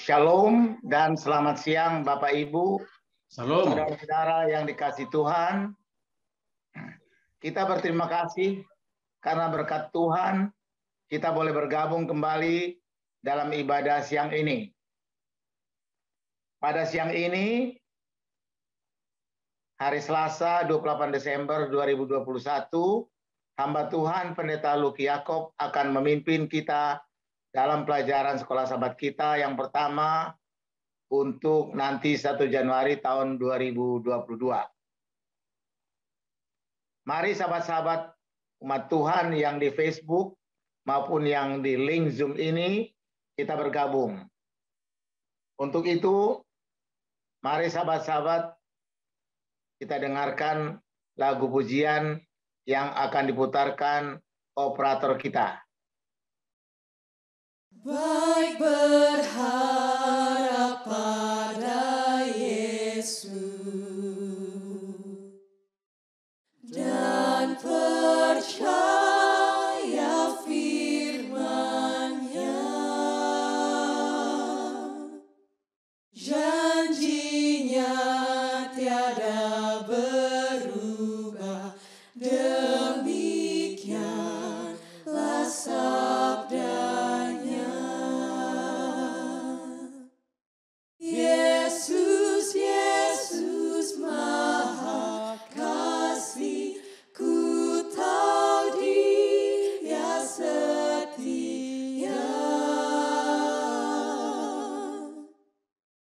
Shalom dan selamat siang Bapak Ibu, Shalom. saudara-saudara yang dikasihi Tuhan. Kita berterima kasih karena berkat Tuhan kita boleh bergabung kembali dalam ibadah siang ini. Pada siang ini, hari Selasa 28 Desember 2021, hamba Tuhan Pendeta Luki Yakob akan memimpin kita dalam pelajaran sekolah sahabat kita yang pertama untuk nanti 1 Januari tahun 2022. Mari sahabat-sahabat umat Tuhan yang di Facebook maupun yang di link Zoom ini kita bergabung. Untuk itu, mari sahabat-sahabat kita dengarkan lagu pujian yang akan diputarkan operator kita. Baik berharap pada Yesus dan percaya firman-Nya, janjinya tiada berubah, demikianlah sabdanya. Yesus, Yesus Maha Kasih, ku tahu Dia setia.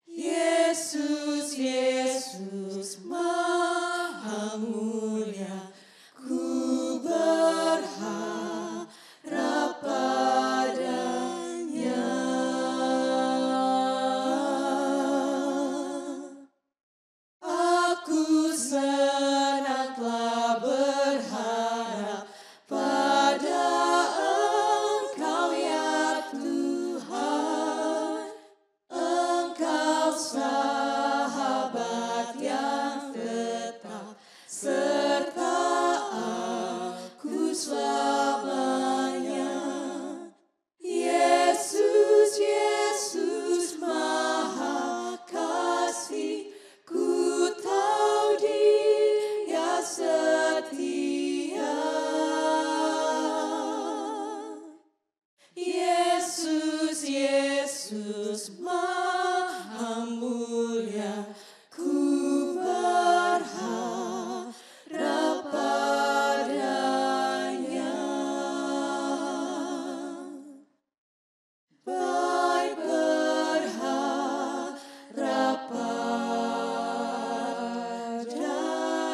Yesus, Yesus Maha Mulia, ku berharap padanya. Aku senang telah berharap pada Engkau ya Tuhan. Engkau sahabat yang tetap serta aku selamanya. Yesus, Yesus Maha Kasih, ku tahu Dia setia. Yesus, Yesus Maha Mulia, ku berharap padanya. Baik berharap pada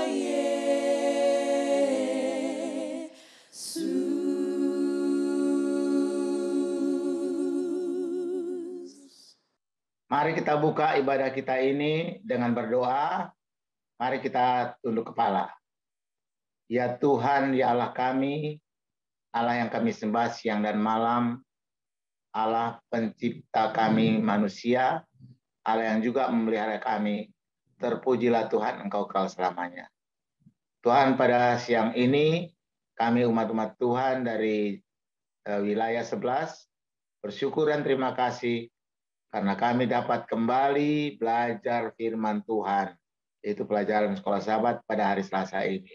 Yesus. Mari kita buka ibadah kita ini dengan berdoa. Mari kita tunduk kepala. Ya Tuhan, ya Allah kami, Allah yang kami sembah siang dan malam, Allah pencipta kami manusia, Allah yang juga memelihara kami. Terpujilah Tuhan, Engkau kekal selamanya. Tuhan, pada siang ini kami umat-umat Tuhan dari wilayah 11 bersyukur dan terima kasih karena kami dapat kembali belajar firman Tuhan, yaitu pelajaran sekolah sahabat pada hari Selasa ini.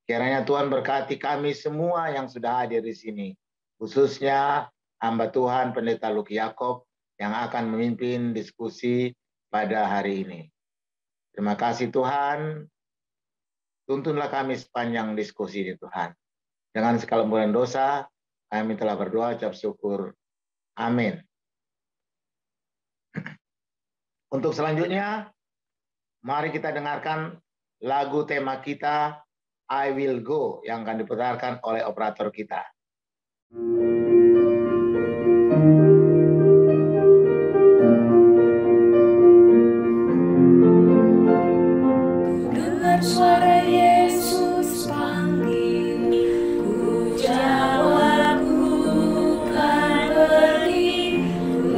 Kiranya Tuhan berkati kami semua yang sudah hadir di sini, khususnya hamba Tuhan Pendeta Luki Yakob yang akan memimpin diskusi pada hari ini. Terima kasih Tuhan, tuntunlah kami sepanjang diskusi ini Tuhan. Dengan segala ampunan dosa, kami telah berdoa ucap syukur. Amin. Untuk selanjutnya, mari kita dengarkan lagu tema kita, I Will Go, yang akan diputarkan oleh operator kita. Dengar suara Yesus panggil, ku jawab bukan pergi,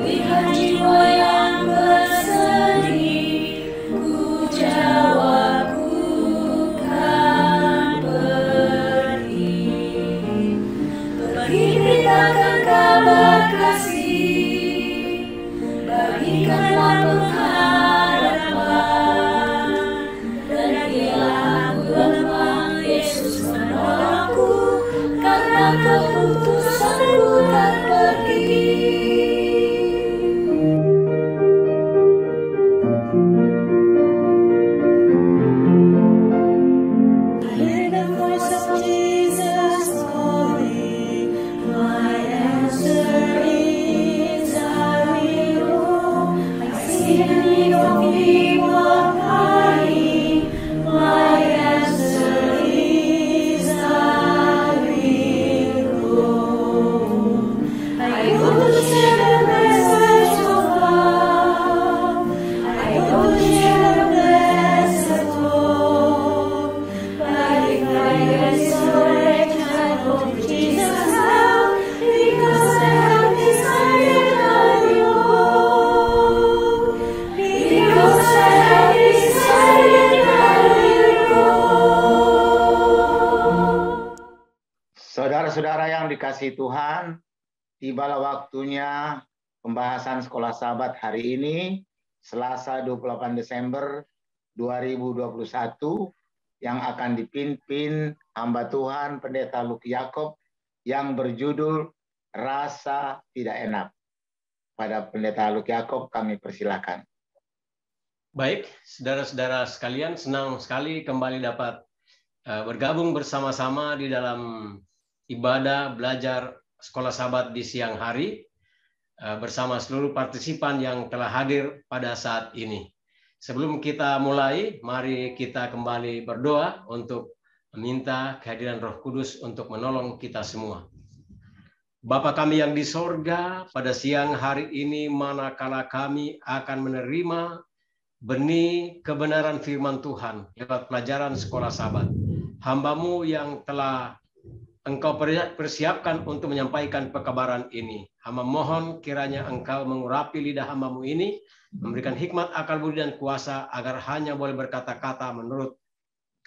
lihat jiwa yang bersedih, ku jawab bukan pergi, berita dikasihi Tuhan, tibalah waktunya pembahasan Sekolah Sahabat hari ini, Selasa 28 Desember 2021, yang akan dipimpin hamba Tuhan Pendeta Luki Yakob yang berjudul Rasa Tidak Enak. Pada Pendeta Luki Yakob kami persilakan. Baik, saudara-saudara sekalian, senang sekali kembali dapat bergabung bersama-sama di dalam ibadah belajar Sekolah Sahabat di siang hari bersama seluruh partisipan yang telah hadir pada saat ini. Sebelum kita mulai, mari kita kembali berdoa untuk meminta kehadiran Roh Kudus untuk menolong kita semua. Bapa kami yang di sorga, pada siang hari ini manakala kami akan menerima benih kebenaran firman Tuhan lewat pelajaran Sekolah Sahabat, hamba-Mu yang telah Engkau persiapkan untuk menyampaikan pekabaran ini. Hamba mohon kiranya Engkau mengurapi lidah hamba-Mu ini, memberikan hikmat, akal budi, dan kuasa agar hanya boleh berkata-kata menurut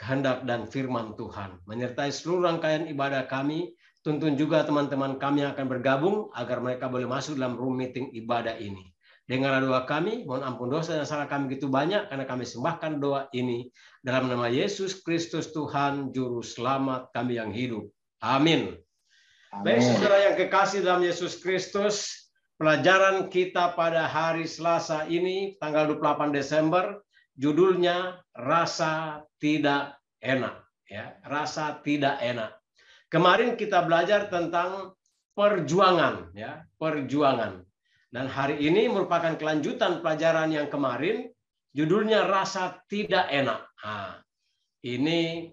kehendak dan firman Tuhan. Menyertai seluruh rangkaian ibadah kami, tuntun juga teman-teman kami yang akan bergabung agar mereka boleh masuk dalam room meeting ibadah ini. Dengarlah doa kami, mohon ampun dosa dan salah kami begitu banyak, karena kami sembahkan doa ini dalam nama Yesus Kristus Tuhan, Juru Selamat kami yang hidup. Amin. Baik, saudara yang kekasih dalam Yesus Kristus, pelajaran kita pada hari Selasa ini, tanggal 28 Desember, judulnya Rasa Tidak Enak. Ya, rasa tidak enak. Kemarin kita belajar tentang perjuangan, ya, perjuangan. Dan hari ini merupakan kelanjutan pelajaran yang kemarin, judulnya Rasa Tidak Enak. Nah, ini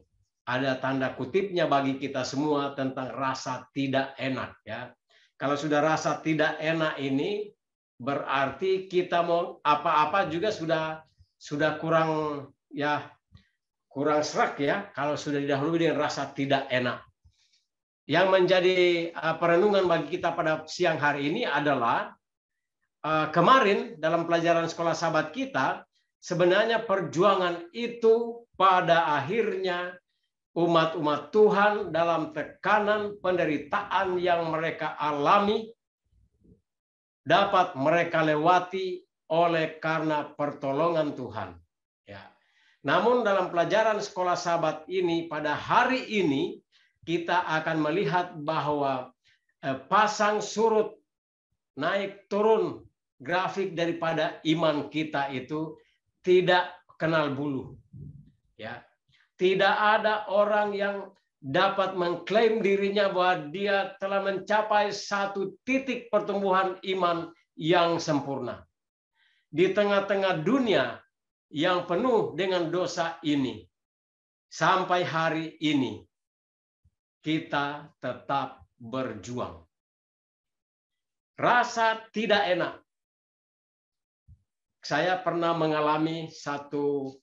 ada tanda kutipnya bagi kita semua tentang rasa tidak enak, ya. Kalau sudah rasa tidak enak ini berarti kita mau apa-apa juga sudah kurang, ya, kurang serak, ya, kalau sudah didahului dengan rasa tidak enak. Yang menjadi perenungan bagi kita pada siang hari ini adalah kemarin dalam pelajaran Sekolah Sahabat kita, sebenarnya perjuangan itu pada akhirnya umat-umat Tuhan dalam tekanan penderitaan yang mereka alami dapat mereka lewati oleh karena pertolongan Tuhan. Ya. Namun dalam pelajaran Sekolah Sahabat ini pada hari ini kita akan melihat bahwa pasang surut naik turun grafik daripada iman kita itu tidak kenal bulu. Ya. Tidak ada orang yang dapat mengklaim dirinya bahwa dia telah mencapai satu titik pertumbuhan iman yang sempurna. Di tengah-tengah dunia yang penuh dengan dosa ini, sampai hari ini, kita tetap berjuang. Rasa tidak enak. Saya pernah mengalami satu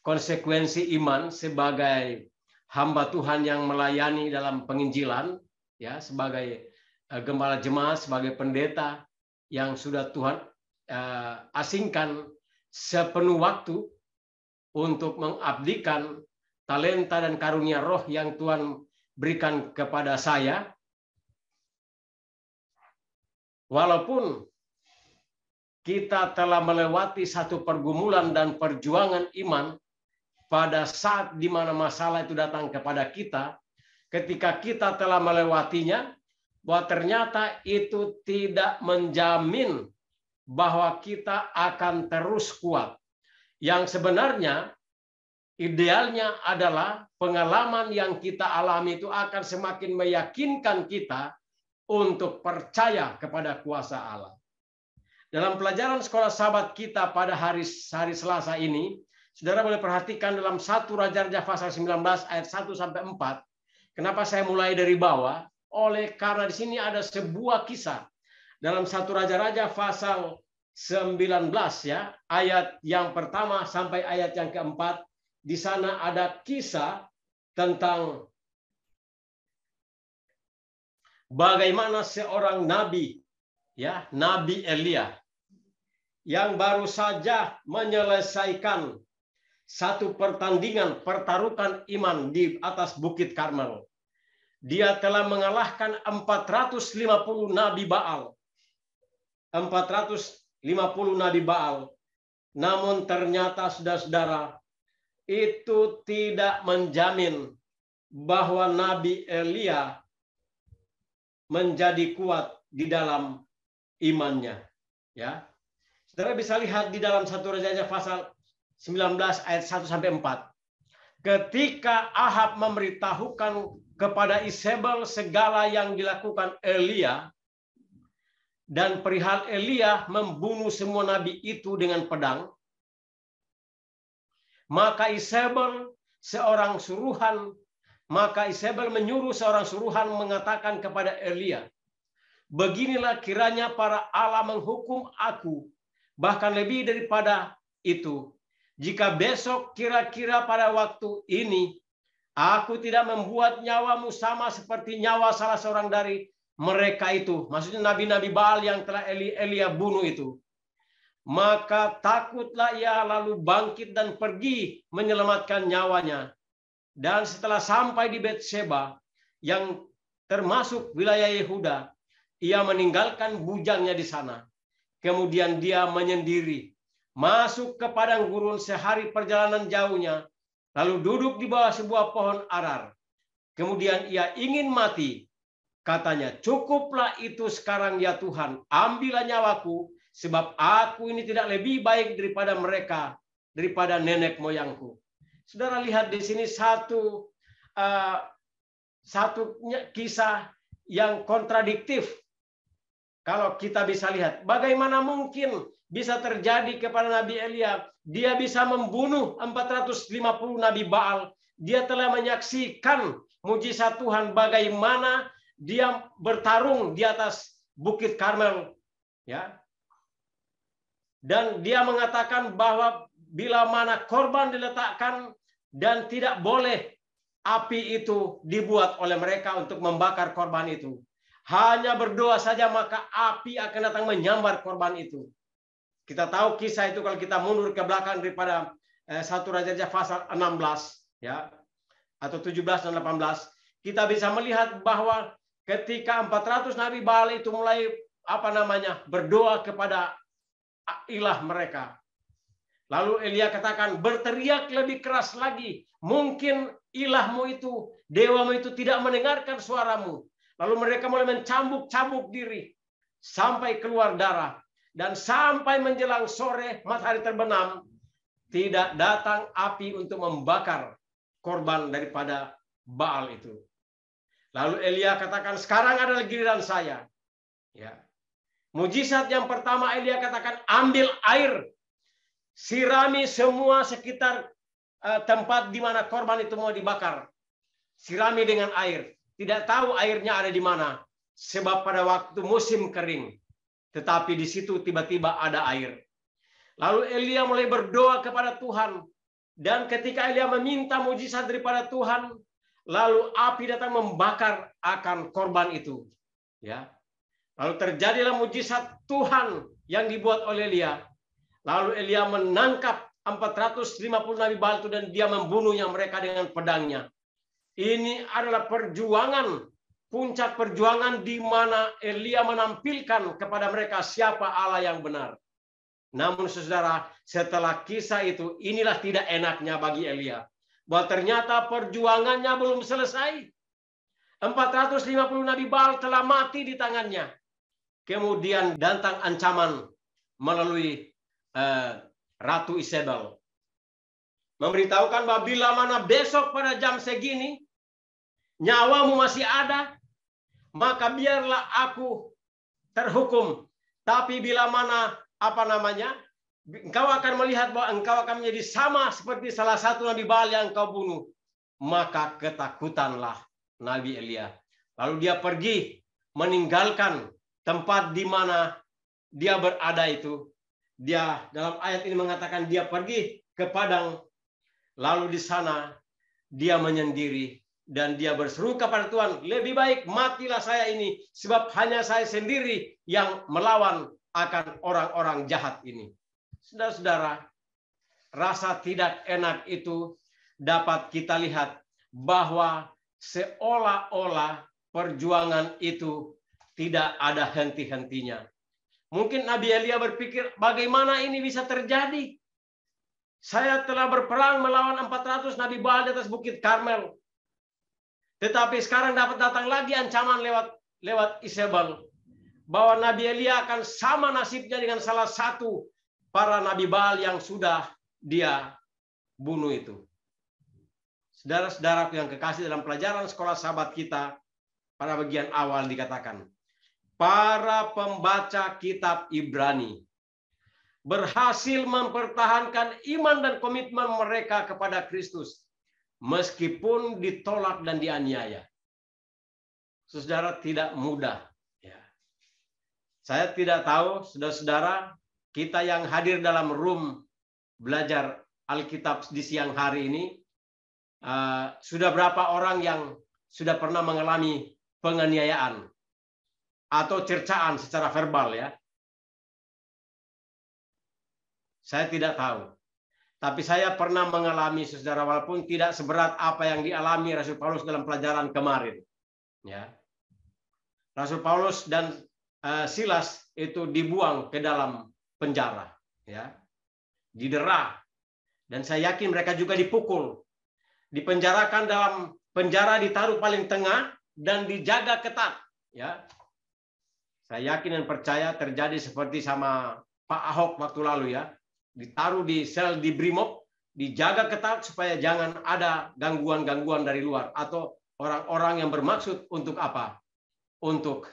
konsekuensi iman sebagai hamba Tuhan yang melayani dalam penginjilan, ya, sebagai gembala jemaat, sebagai pendeta yang sudah Tuhan asingkan sepenuh waktu untuk mengabdikan talenta dan karunia roh yang Tuhan berikan kepada saya. Walaupun kita telah melewati satu pergumulan dan perjuangan iman, pada saat di mana masalah itu datang kepada kita, ketika kita telah melewatinya, bahwa ternyata itu tidak menjamin bahwa kita akan terus kuat. Yang sebenarnya idealnya adalah pengalaman yang kita alami itu akan semakin meyakinkan kita untuk percaya kepada kuasa Allah. Dalam pelajaran Sekolah Sahabat kita pada hari Selasa ini, saudara boleh perhatikan dalam 1 Raja-Raja pasal 19 ayat 1 sampai 4. Kenapa saya mulai dari bawah? Oleh karena di sini ada sebuah kisah. Dalam 1 Raja-Raja pasal 19, ya, ayat yang pertama sampai ayat yang keempat, di sana ada kisah tentang bagaimana seorang nabi, ya, Nabi Elia, yang baru saja menyelesaikan satu pertandingan pertarukan iman di atas Bukit Karmel. dia telah mengalahkan 450 nabi Baal. 450 nabi Baal. Namun ternyata saudara-saudara, itu tidak menjamin bahwa Nabi Elia menjadi kuat di dalam imannya. Ya, saudara bisa lihat di dalam 1 Raja pasal 19 ayat 1 sampai 4. Ketika Ahab memberitahukan kepada Isabel segala yang dilakukan Elia, dan perihal Elia membunuh semua nabi itu dengan pedang, maka Isabel menyuruh seorang suruhan mengatakan kepada Elia, beginilah kiranya para Allah menghukum aku, bahkan lebih daripada itu, jika besok kira-kira pada waktu ini aku tidak membuat nyawamu sama seperti nyawa salah seorang dari mereka itu, maksudnya nabi-nabi Baal yang telah Elia bunuh itu, maka takutlah ia lalu bangkit dan pergi menyelamatkan nyawanya. Dan setelah sampai di Betsheba yang termasuk wilayah Yehuda, ia meninggalkan bujangnya di sana. Kemudian dia menyendiri masuk ke padang gurun sehari perjalanan jauhnya, lalu duduk di bawah sebuah pohon arar. Kemudian ia ingin mati. Katanya, cukuplah itu sekarang ya Tuhan, ambillah nyawaku, sebab aku ini tidak lebih baik daripada mereka, daripada nenek moyangku. Saudara lihat di sini satu kisah yang kontradiktif. Kalau kita bisa lihat, bagaimana mungkin bisa terjadi kepada Nabi Elia? Dia bisa membunuh 450 Nabi Baal. Dia telah menyaksikan mujizat Tuhan, bagaimana dia bertarung di atas Bukit Karmel. Ya. Dan dia mengatakan bahwa bila mana korban diletakkan dan tidak boleh api itu dibuat oleh mereka untuk membakar korban itu. Hanya berdoa saja maka api akan datang menyambar korban itu. Kita tahu kisah itu kalau kita mundur ke belakang daripada 1 Raja pasal 16 ya atau 17 dan 18, kita bisa melihat bahwa ketika 400 nabi Baal itu mulai berdoa kepada ilah mereka. Lalu Elia katakan, berteriak lebih keras lagi. Mungkin ilahmu itu, dewamu itu tidak mendengarkan suaramu. Lalu mereka mulai mencambuk-cambuk diri sampai keluar darah. Dan sampai menjelang sore matahari terbenam, tidak datang api untuk membakar korban daripada Baal itu. Lalu Elia katakan, sekarang adalah giliran saya. Ya. Mujizat yang pertama Elia katakan, ambil air, sirami semua sekitar tempat di mana korban itu mau dibakar. Sirami dengan air. Tidak tahu airnya ada di mana. Sebab pada waktu musim kering. Tetapi di situ tiba-tiba ada air. Lalu Elia mulai berdoa kepada Tuhan. Dan ketika Elia meminta mujizat daripada Tuhan, lalu api datang membakar akan korban itu. Ya. Lalu terjadilah mujizat Tuhan yang dibuat oleh Elia. Lalu Elia menangkap 450 nabi Baal itu dan dia membunuhnya mereka dengan pedangnya. Ini adalah perjuangan, puncak perjuangan di mana Elia menampilkan kepada mereka siapa Allah yang benar. Namun saudara, setelah kisah itu, inilah tidak enaknya bagi Elia. Bahwa ternyata perjuangannya belum selesai. 450 nabi Baal telah mati di tangannya. Kemudian datang ancaman melalui Ratu Isabel. Memberitahukan bahwa bila mana besok pada jam segini, nyawamu masih ada, maka biarlah aku terhukum. Tapi bila mana engkau akan melihat bahwa engkau akan menjadi sama seperti salah satu nabi Baal yang engkau bunuh, maka ketakutanlah Nabi Elia. Lalu dia pergi meninggalkan tempat di mana dia berada itu. Dia dalam ayat ini mengatakan dia pergi ke padang, lalu di sana dia menyendiri dan dia berseru kepada Tuhan, lebih baik matilah saya ini, sebab hanya saya sendiri yang melawan akan orang-orang jahat ini. Saudara-saudara, rasa tidak enak itu dapat kita lihat bahwa seolah-olah perjuangan itu tidak ada henti-hentinya. Mungkin Nabi Elia berpikir, bagaimana ini bisa terjadi? Saya telah berperang melawan 400 Nabi Baal di atas Bukit Karmel. Tetapi sekarang dapat datang lagi ancaman lewat Isabel, bahwa Nabi Elia akan sama nasibnya dengan salah satu para Nabi Baal yang sudah dia bunuh itu. Saudara-saudaraku yang kekasih, dalam pelajaran sekolah sahabat kita, pada bagian awal dikatakan, para pembaca kitab Ibrani berhasil mempertahankan iman dan komitmen mereka kepada Kristus, meskipun ditolak dan dianiaya. Saudara, tidak mudah. Ya. Saya tidak tahu, saudara-saudara, kita yang hadir dalam room belajar Alkitab di siang hari ini, sudah berapa orang yang sudah pernah mengalami penganiayaan atau cercaan secara verbal, ya? Saya tidak tahu. Tapi saya pernah mengalami, saudara, walaupun tidak seberat apa yang dialami Rasul Paulus dalam pelajaran kemarin. Ya. Rasul Paulus dan Silas itu dibuang ke dalam penjara, ya, didera, dan saya yakin mereka juga dipukul, dipenjarakan dalam penjara, ditaruh paling tengah dan dijaga ketat, ya. Saya yakin dan percaya terjadi seperti sama Pak Ahok waktu lalu, ya, ditaruh di sel di Brimob, dijaga ketat supaya jangan ada gangguan-gangguan dari luar atau orang-orang yang bermaksud untuk apa? Untuk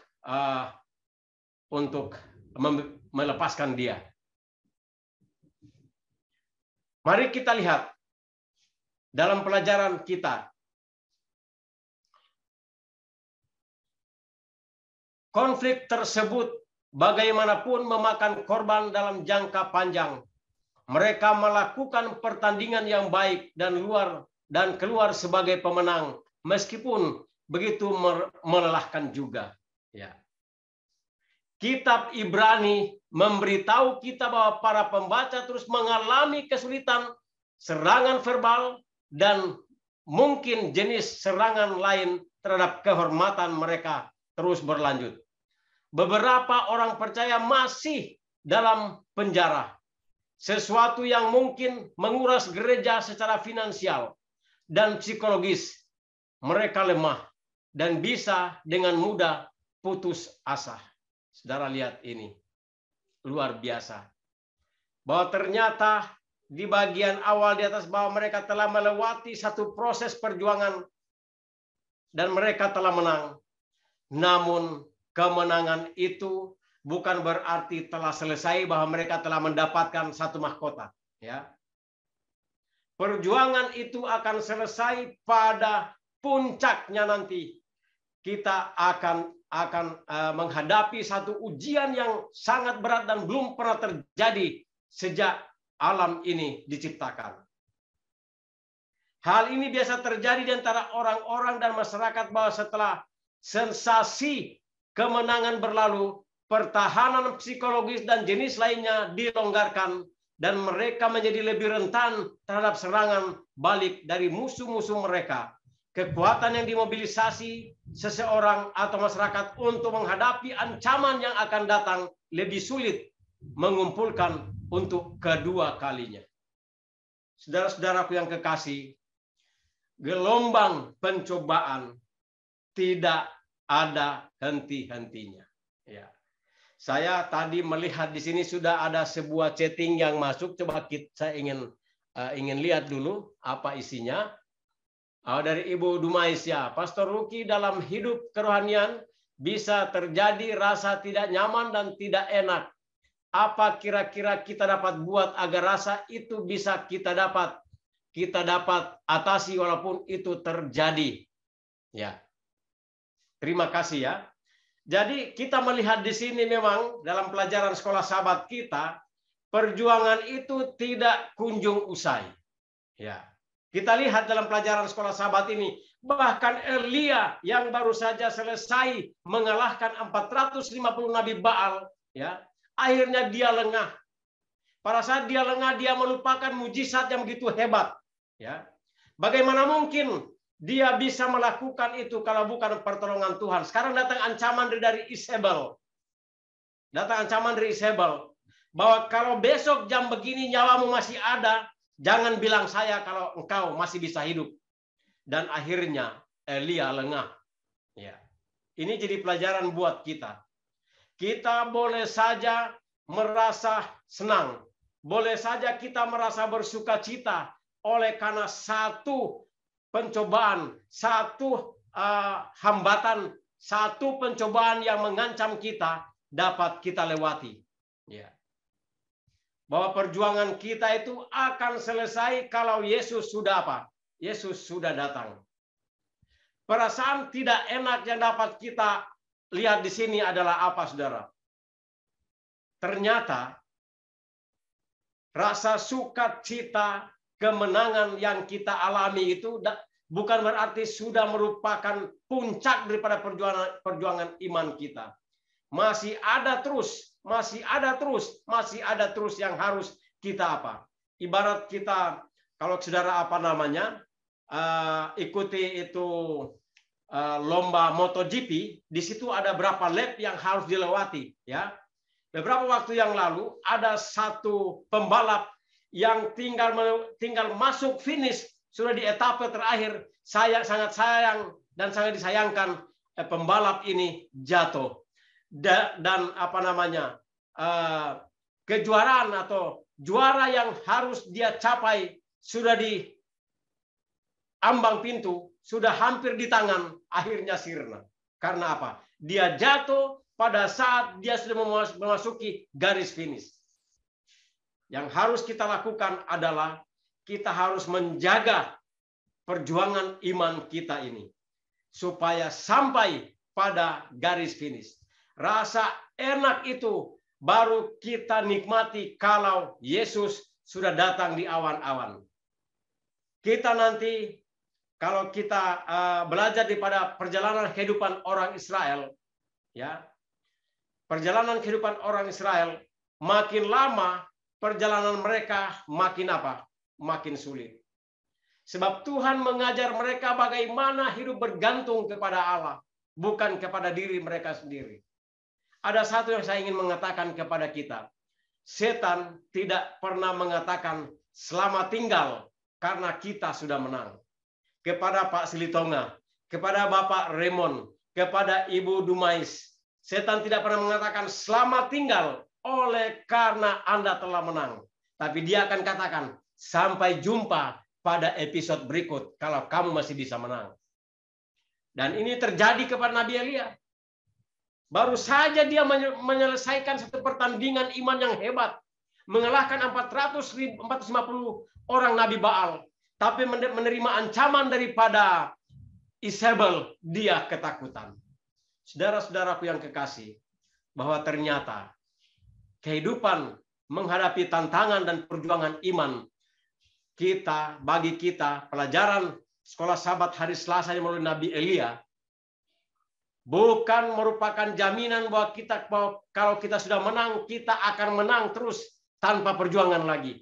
melepaskan dia. Mari kita lihat dalam pelajaran kita. Konflik tersebut bagaimanapun memakan korban dalam jangka panjang. Mereka melakukan pertandingan yang baik dan keluar sebagai pemenang, meskipun begitu melelahkan juga. Ya. Kitab Ibrani memberitahu kita bahwa para pembaca terus mengalami kesulitan, serangan verbal, dan mungkin jenis serangan lain terhadap kehormatan mereka terus berlanjut. Beberapa orang percaya masih dalam penjara. Sesuatu yang mungkin menguras gereja secara finansial dan psikologis. Mereka lemah dan bisa dengan mudah putus asa. Saudara, lihat ini. Luar biasa. Bahwa ternyata di bagian awal di atas bahwa mereka telah melewati satu proses perjuangan dan mereka telah menang. Namun kemenangan itu bukan berarti telah selesai, bahwa mereka telah mendapatkan satu mahkota. Ya. Perjuangan itu akan selesai pada puncaknya nanti. Kita akan menghadapi satu ujian yang sangat berat dan belum pernah terjadi sejak alam ini diciptakan. Hal ini biasa terjadi di antara orang-orang dan masyarakat, bahwa setelah sensasi kemenangan berlalu, pertahanan psikologis dan jenis lainnya dilonggarkan, dan mereka menjadi lebih rentan terhadap serangan balik dari musuh-musuh mereka. Kekuatan yang dimobilisasi seseorang atau masyarakat untuk menghadapi ancaman yang akan datang lebih sulit mengumpulkan untuk kedua kalinya. Saudara-saudaraku yang kekasih, gelombang pencobaan tidak ada henti-hentinya. Ya. Saya tadi melihat di sini sudah ada sebuah chatting yang masuk. Coba saya ingin lihat dulu apa isinya. Dari Ibu Dumaisya, Pastor Ruki, dalam hidup kerohanian bisa terjadi rasa tidak nyaman dan tidak enak. Apa kira-kira kita dapat buat agar rasa itu bisa kita dapat atasi walaupun itu terjadi? Ya. Terima kasih, ya. Jadi kita melihat di sini memang dalam pelajaran sekolah sahabat kita, perjuangan itu tidak kunjung usai. Ya. Kita lihat dalam pelajaran sekolah sahabat ini, bahkan Elia yang baru saja selesai mengalahkan 450 Nabi Baal, ya, akhirnya dia lengah. Pada saat dia lengah, dia melupakan mujizat yang begitu hebat. Ya. Bagaimana mungkin dia bisa melakukan itu kalau bukan pertolongan Tuhan. Sekarang datang ancaman dari Isabel. Datang ancaman dari Isabel. Bahwa kalau besok jam begini nyawamu masih ada, jangan bilang saya kalau engkau masih bisa hidup. Dan akhirnya Elia lengah. Ya. Ini jadi pelajaran buat kita. Kita boleh saja merasa senang. Boleh saja kita merasa bersuka cita oleh karena satu pencobaan, satu hambatan, satu pencobaan yang mengancam kita dapat kita lewati. Ya. Bahwa perjuangan kita itu akan selesai kalau Yesus sudah apa? Yesus sudah datang. Perasaan tidak enak yang dapat kita lihat di sini adalah apa, saudara? Ternyata rasa sukacita kemenangan yang kita alami itu bukan berarti sudah merupakan puncak daripada perjuangan iman kita. Masih ada terus yang harus kita apa? Ibarat kita, kalau saudara ikuti itu lomba MotoGP, di situ ada berapa lap yang harus dilewati, ya. Beberapa waktu yang lalu ada satu pembalap yang tinggal masuk finish sudah di etape terakhir. Saya sangat sayang dan sangat disayangkan pembalap ini jatuh. Dan kejuaraan atau juara yang harus dia capai sudah di ambang pintu, sudah hampir di tangan, akhirnya sirna. Karena apa? Dia jatuh pada saat dia sudah memasuki garis finish. Yang harus kita lakukan adalah kita harus menjaga perjuangan iman kita ini supaya sampai pada garis finish. Rasa enak itu baru kita nikmati kalau Yesus sudah datang di awan-awan. Kita nanti kalau kita belajar daripada perjalanan kehidupan orang Israel, ya, perjalanan kehidupan orang Israel, makin lama perjalanan mereka makin apa? Makin sulit. Sebab Tuhan mengajar mereka bagaimana hidup bergantung kepada Allah, bukan kepada diri mereka sendiri. Ada satu yang saya ingin mengatakan kepada kita. Setan tidak pernah mengatakan selamat tinggal karena kita sudah menang. Kepada Pak Silitonga, kepada Bapak Raymond, kepada Ibu Dumais, setan tidak pernah mengatakan selamat tinggal oleh karena Anda telah menang. Tapi dia akan katakan sampai jumpa pada episode berikut kalau kamu masih bisa menang. Dan ini terjadi kepada Nabi Elia. Baru saja dia menyelesaikan satu pertandingan iman yang hebat. Mengalahkan 450 orang Nabi Baal. Tapi menerima ancaman daripada Isabel, dia ketakutan. Saudara-saudaraku yang kekasih, bahwa ternyata kehidupan menghadapi tantangan dan perjuangan iman bagi kita, pelajaran sekolah sahabat hari Selasa yang melalui Nabi Elia, bukan merupakan jaminan bahwa kalau kita sudah menang, kita akan menang terus tanpa perjuangan lagi.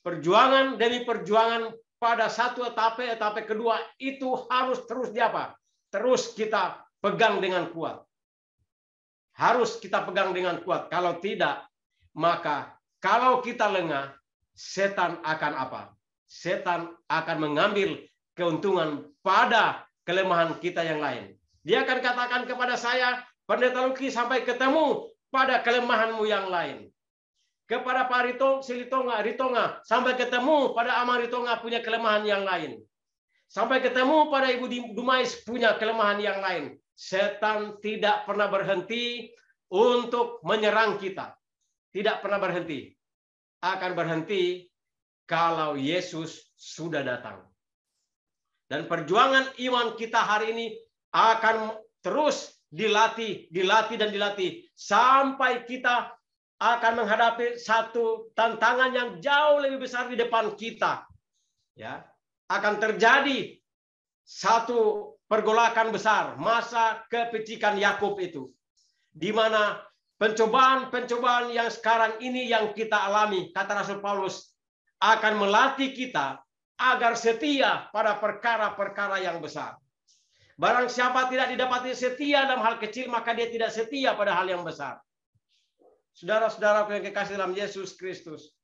Perjuangan demi perjuangan pada satu etape kedua itu harus terus terus kita pegang dengan kuat. Harus kita pegang dengan kuat. Kalau tidak, maka kalau kita lengah, setan akan apa? Setan akan mengambil keuntungan pada kelemahan kita yang lain. Dia akan katakan kepada saya, Pendeta Luki, sampai ketemu pada kelemahanmu yang lain. Kepada Pak Ritonga, sampai ketemu pada Amang Ritonga punya kelemahan yang lain. Sampai ketemu pada Ibu Dumais punya kelemahan yang lain. Setan tidak pernah berhenti untuk menyerang kita. Tidak pernah berhenti. Akan berhenti kalau Yesus sudah datang. Dan perjuangan iman kita hari ini akan terus dilatih sampai kita akan menghadapi satu tantangan yang jauh lebih besar di depan kita. Ya, akan terjadi satu pergolakan besar, masa kepicikan Yakub itu, di mana pencobaan-pencobaan yang sekarang ini yang kita alami, kata Rasul Paulus, akan melatih kita agar setia pada perkara-perkara yang besar. Barang siapa tidak didapati setia dalam hal kecil, maka dia tidak setia pada hal yang besar. Saudara-saudaraku yang kekasih dalam Yesus Kristus,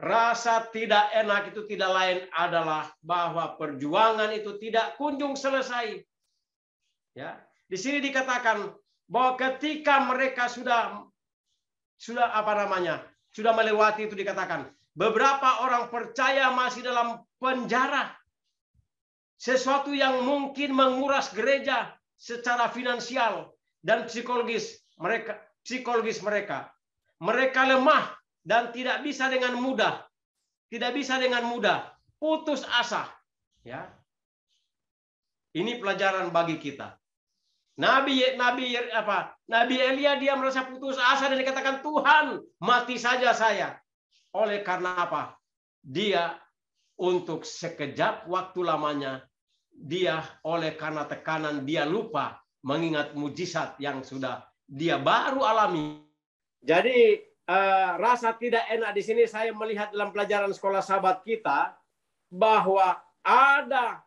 rasa tidak enak itu tidak lain adalah bahwa perjuangan itu tidak kunjung selesai. Ya, di sini dikatakan bahwa ketika mereka sudah melewati itu, dikatakan beberapa orang percaya masih dalam penjara. Sesuatu yang mungkin menguras gereja secara finansial dan psikologis mereka. Mereka lemah dan tidak bisa dengan mudah putus asa. Ya. Ini pelajaran bagi kita. Nabi Elia dia merasa putus asa dan dikatakan, Tuhan, mati saja saya. Oleh karena apa? Dia untuk sekejap waktu lamanya, dia oleh karena tekanan dia lupa mengingat mujizat yang sudah dia baru alami. Jadi rasa tidak enak di sini saya melihat dalam pelajaran sekolah sahabat kita bahwa ada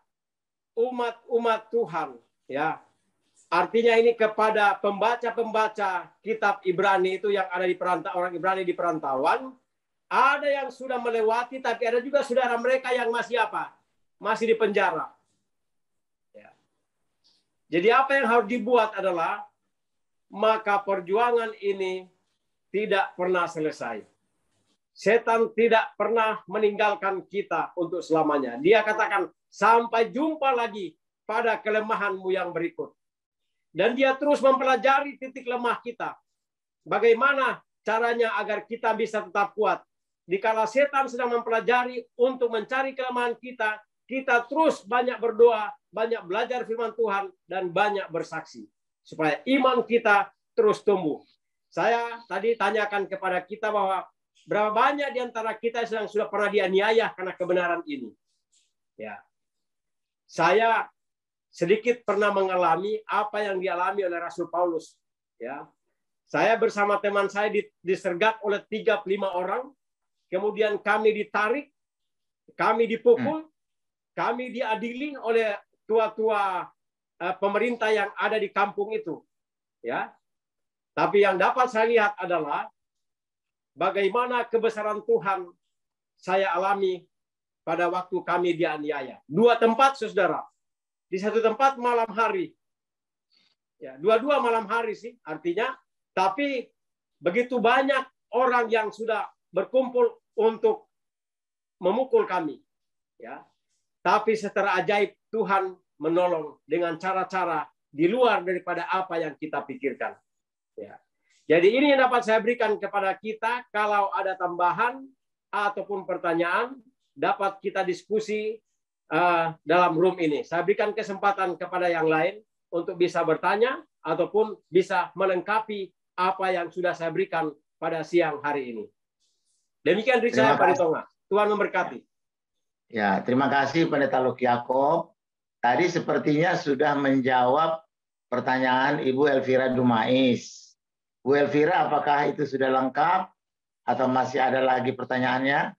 umat Tuhan, ya. Artinya ini kepada pembaca-pembaca kitab Ibrani itu yang ada di orang Ibrani di perantauan, ada yang sudah melewati, tapi ada juga saudara mereka yang masih apa? Masih di penjara. Ya. Jadi apa yang harus dibuat adalah maka perjuangan ini tidak pernah selesai. Setan tidak pernah meninggalkan kita untuk selamanya. Dia katakan, sampai jumpa lagi pada kelemahanmu yang berikut. Dan dia terus mempelajari titik lemah kita. Bagaimana caranya agar kita bisa tetap kuat. Dikala setan sedang mempelajari untuk mencari kelemahan kita, kita terus banyak berdoa, banyak belajar firman Tuhan, dan banyak bersaksi. Supaya iman kita terus tumbuh. Saya tadi tanyakan kepada kita bahwa berapa banyak di antara kita yang sudah pernah dianiaya karena kebenaran ini. Ya. Saya sedikit pernah mengalami apa yang dialami oleh Rasul Paulus. Ya. Saya bersama teman saya disergap oleh 35 orang. Kemudian kami ditarik, kami dipukul, kami diadili oleh tua-tua pemerintah yang ada di kampung itu. Ya. Tapi yang dapat saya lihat adalah bagaimana kebesaran Tuhan saya alami pada waktu kami dianiaya. 2 tempat, saudara. Di satu tempat malam hari. Ya, dua-dua malam hari sih artinya. Tapi begitu banyak orang yang sudah berkumpul untuk memukul kami. Ya. Tapi secara ajaib Tuhan menolong dengan cara-cara di luar daripada apa yang kita pikirkan. Ya. Jadi ini yang dapat saya berikan kepada kita. Kalau ada tambahan ataupun pertanyaan, dapat kita diskusi dalam room ini. Saya berikan kesempatan kepada yang lain untuk bisa bertanya ataupun bisa melengkapi apa yang sudah saya berikan pada siang hari ini. Demikian dari saya, Pak Ritonga. Tuhan memberkati. Ya, terima kasih Pendeta Luki Yakob. Tadi sepertinya sudah menjawab pertanyaan Ibu Elvira Dumais. Bu Elvira, apakah itu sudah lengkap atau masih ada lagi pertanyaannya?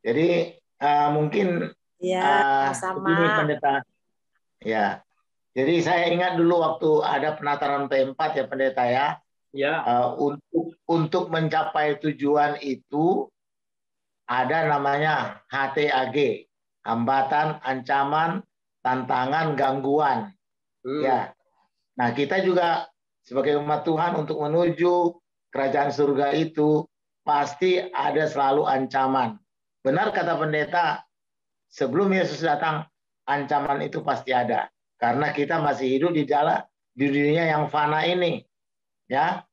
Jadi mungkin sama. Ini Pendeta. Ya. Jadi saya ingat dulu waktu ada penataran P4 ya Pendeta ya. Ya. Untuk mencapai tujuan itu ada namanya HTAG, hambatan, ancaman, tantangan, gangguan. Ya. Nah, kita juga sebagai umat Tuhan untuk menuju kerajaan surga itu pasti ada selalu ancaman. Benar kata pendeta, sebelum Yesus datang, ancaman itu pasti ada. Karena kita masih hidup di dunia yang fana ini. Ya,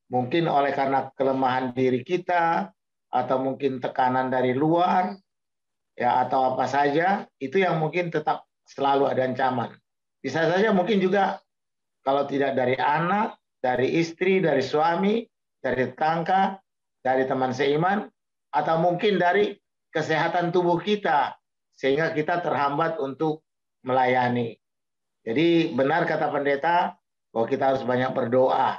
mungkin oleh karena kelemahan diri kita, atau mungkin tekanan dari luar, ya atau apa saja, itu yang mungkin tetap selalu ada ancaman. Bisa saja mungkin juga kalau tidak dari anak, dari istri, dari suami, dari tetangga, dari teman seiman, atau mungkin dari kesehatan tubuh kita, sehingga kita terhambat untuk melayani. Jadi benar kata pendeta, bahwa kita harus banyak berdoa.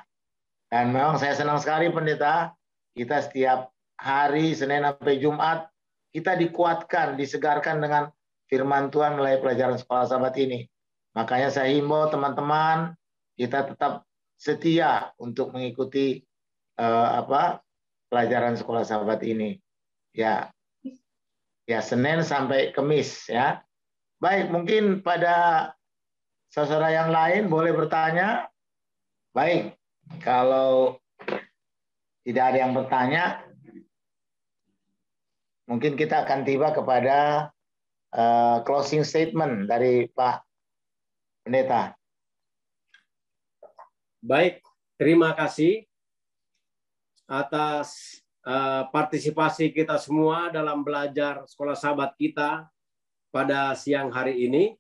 Dan memang saya senang sekali pendeta, kita setiap hari Senin sampai Jumat kita dikuatkan, disegarkan dengan firman Tuhan melalui pelajaran Sekolah Sahabat ini. Makanya saya himbau teman-teman, kita tetap setia untuk mengikuti pelajaran Sekolah Sahabat ini. Ya, Senin sampai Kamis ya. Baik, mungkin pada saudara yang lain boleh bertanya. Baik, kalau tidak ada yang bertanya, mungkin kita akan tiba kepada closing statement dari Pak Pendeta. Baik, terima kasih atas partisipasi kita semua dalam belajar Sekolah Sahabat kita pada siang hari ini.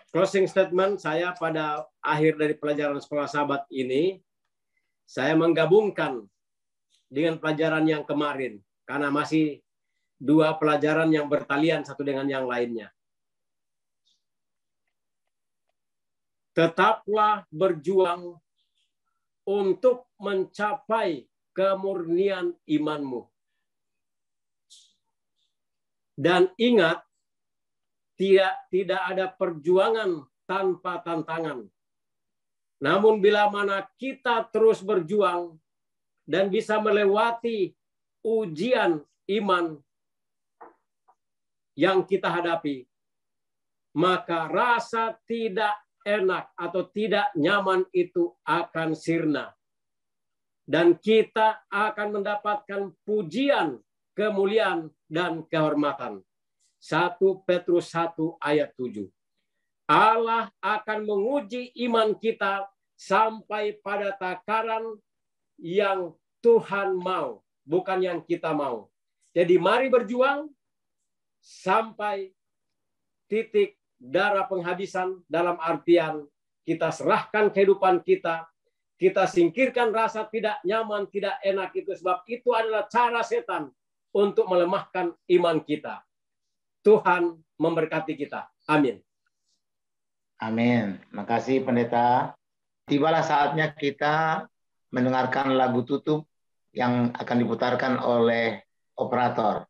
Closing statement saya pada akhir dari pelajaran Sekolah Sahabat ini, saya menggabungkan dengan pelajaran yang kemarin, karena masih dua pelajaran yang bertalian satu dengan yang lainnya. Tetaplah berjuang untuk mencapai kemurnian imanmu. Dan ingat, tidak ada perjuangan tanpa tantangan. Namun bila mana kita terus berjuang dan bisa melewati ujian iman yang kita hadapi, maka rasa tidak enak atau tidak nyaman itu akan sirna. Dan kita akan mendapatkan pujian, kemuliaan, dan kehormatan. 1 Petrus 1 ayat 7. Allah akan menguji iman kita sampai pada takaran yang Tuhan mau, bukan yang kita mau. Jadi mari berjuang sampai titik darah penghabisan, dalam artian kita serahkan kehidupan kita singkirkan rasa tidak nyaman, tidak enak itu, sebab itu adalah cara setan untuk melemahkan iman kita. Tuhan memberkati kita. Amin. Amin. Makasih Pendeta. Tibalah saatnya kita mendengarkan lagu tutup yang akan diputarkan oleh operator.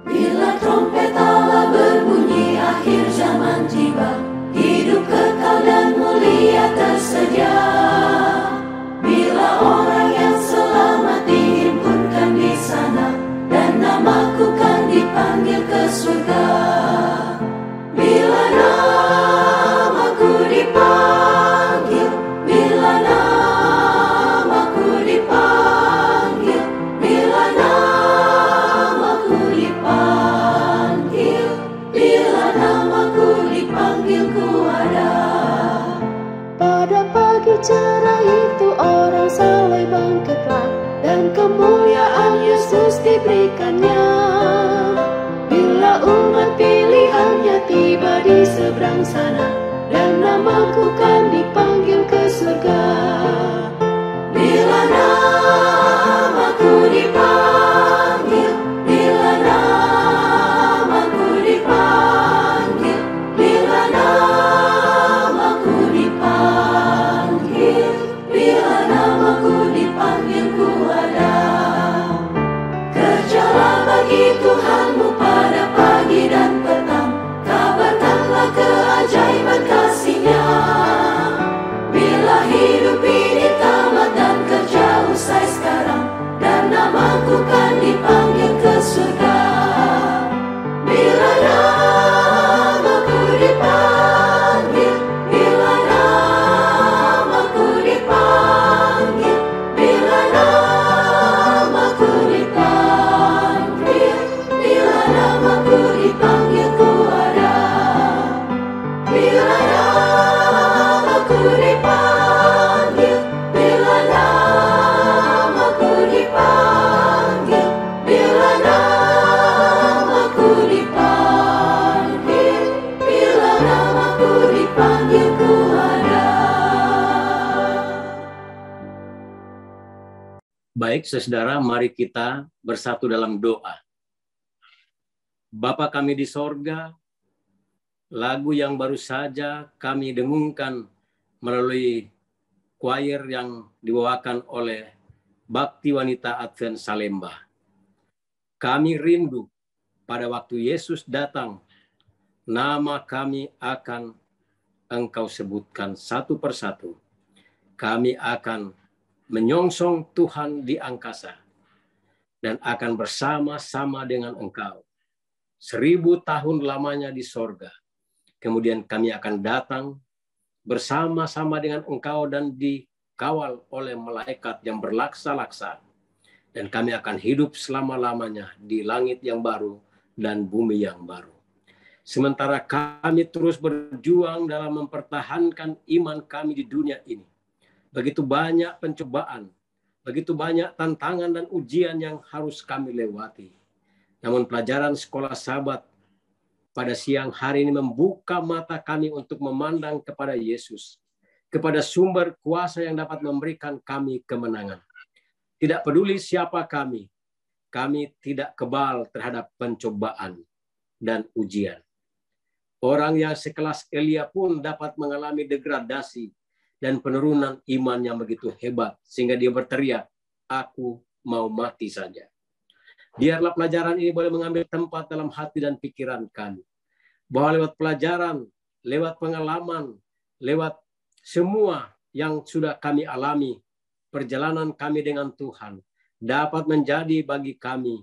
Bila trompet Allah berbunyi, akhir zaman tiba, hidup kekal dan mulia tersedia. Bila orang yang selamat dihimpunkan di sana, dan namaku kan dipanggil ke surga. Bila namaku dipanggil, bila namaku dipanggil, bila namaku dipanggil, bila namaku dipanggil ku ada. Pada pagi cerah itu orang saleh bangkitlah, dan kemuliaan Yesus diberikannya. Bila umat pilihannya tiba di seberang sana, dan namaku kan dipanggil ke surga. Bila namaku dipanggil, bila namaku dipanggil, bila namaku dipanggil, bila namaku dipanggil ku ada. Kerjalah bagi Tuhanmu pada pagi dan petang, kabarkanlah keajaiban kasih-Nya. Bila hidup ini tamat dan kerja usai sekarang, dan namaku kan dipanggil ke surga. Bila namaku dipanggil, bila namaku dipanggil, bila namaku dipanggil, bila namaku dipanggil ku ada. Bila namaku dipanggil, bila namaku dipanggil, bila namaku dipanggil, bila namaku dipanggil ku ada. Baik, saudara, mari kita bersatu dalam doa. Bapa kami di sorga, lagu yang baru saja kami dengungkan melalui choir yang dibawakan oleh Bakti Wanita Advent Salemba. Kami rindu pada waktu Yesus datang, nama kami akan Engkau sebutkan satu persatu. Kami akan menyongsong Tuhan di angkasa dan akan bersama-sama dengan Engkau 1000 tahun lamanya di sorga. Kemudian kami akan datang bersama-sama dengan Engkau dan dikawal oleh malaikat yang berlaksa-laksa. Dan kami akan hidup selama-lamanya di langit yang baru dan bumi yang baru. Sementara kami terus berjuang dalam mempertahankan iman kami di dunia ini. Begitu banyak pencobaan, begitu banyak tantangan dan ujian yang harus kami lewati. Namun pelajaran sekolah Sabat pada siang hari ini membuka mata kami untuk memandang kepada Yesus, kepada sumber kuasa yang dapat memberikan kami kemenangan. Tidak peduli siapa kami tidak kebal terhadap pencobaan dan ujian. Orang yang sekelas Elia pun dapat mengalami degradasi dan penurunan iman yang begitu hebat, sehingga dia berteriak, aku mau mati saja. Biarlah pelajaran ini boleh mengambil tempat dalam hati dan pikiran kami. Bahwa lewat pelajaran, lewat pengalaman, lewat semua yang sudah kami alami, perjalanan kami dengan Tuhan dapat menjadi bagi kami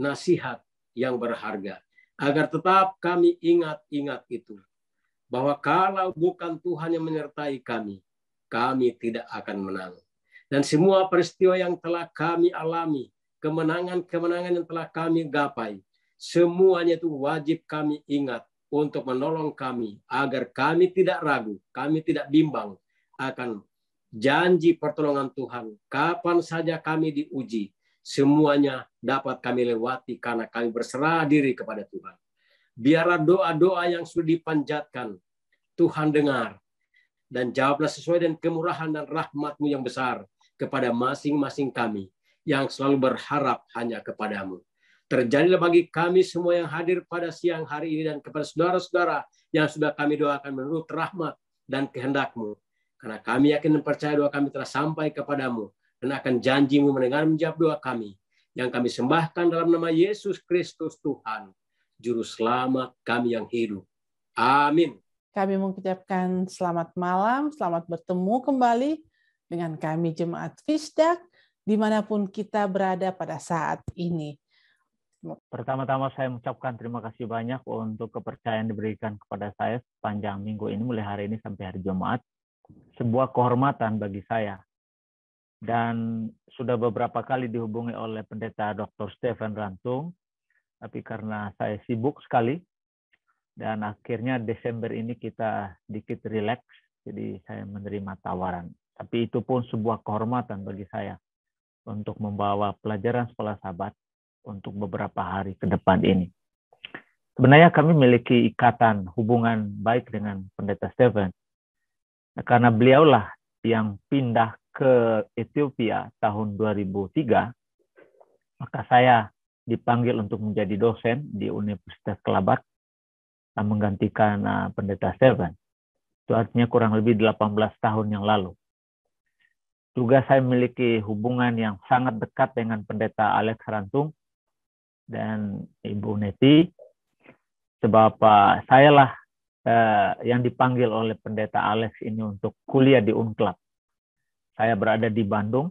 nasihat yang berharga. Agar tetap kami ingat itu. Bahwa kalau bukan Tuhan yang menyertai kami tidak akan menang. Dan semua peristiwa yang telah kami alami, kemenangan-kemenangan yang telah kami gapai, semuanya itu wajib kami ingat untuk menolong kami agar kami tidak ragu, kami tidak bimbang akan janji pertolongan Tuhan. Kapan saja kami diuji, semuanya dapat kami lewati karena kami berserah diri kepada Tuhan. Biarlah doa-doa yang sudah dipanjatkan, Tuhan dengar. Dan jawablah sesuai dengan kemurahan dan rahmat-Mu yang besar kepada masing-masing kami yang selalu berharap hanya kepadamu. Terjadilah bagi kami semua yang hadir pada siang hari ini dan kepada saudara-saudara yang sudah kami doakan menurut rahmat dan kehendak-Mu. Karena kami yakin dan percaya doa kami telah sampai kepadamu dan akan janji-Mu mendengar menjawab doa kami yang kami sembahkan dalam nama Yesus Kristus Tuhan, Juru Selamat kami yang hidup. Amin. Kami mengucapkan selamat malam, selamat bertemu kembali dengan kami Jemaat Fisdak, dimanapun kita berada pada saat ini. Pertama-tama saya mengucapkan terima kasih banyak untuk kepercayaan diberikan kepada saya sepanjang minggu ini, mulai hari ini sampai hari Jumat. Sebuah kehormatan bagi saya. Dan sudah beberapa kali dihubungi oleh Pendeta Dr. Stephen Rantung, tapi karena saya sibuk sekali, dan akhirnya Desember ini kita sedikit rileks, jadi saya menerima tawaran. Tapi itu pun sebuah kehormatan bagi saya untuk membawa pelajaran sekolah Sabat untuk beberapa hari ke depan ini. Sebenarnya kami memiliki ikatan hubungan baik dengan Pendeta Stephen, karena beliaulah yang pindah ke Ethiopia tahun 2003, maka saya dipanggil untuk menjadi dosen di Universitas Kelabat dan menggantikan Pendeta Stephen. Itu artinya kurang lebih 18 tahun yang lalu. Juga saya memiliki hubungan yang sangat dekat dengan Pendeta Alex Rantung dan Ibu Neti, sebab saya lah yang dipanggil oleh Pendeta Alex ini untuk kuliah di Unclub. Saya berada di Bandung,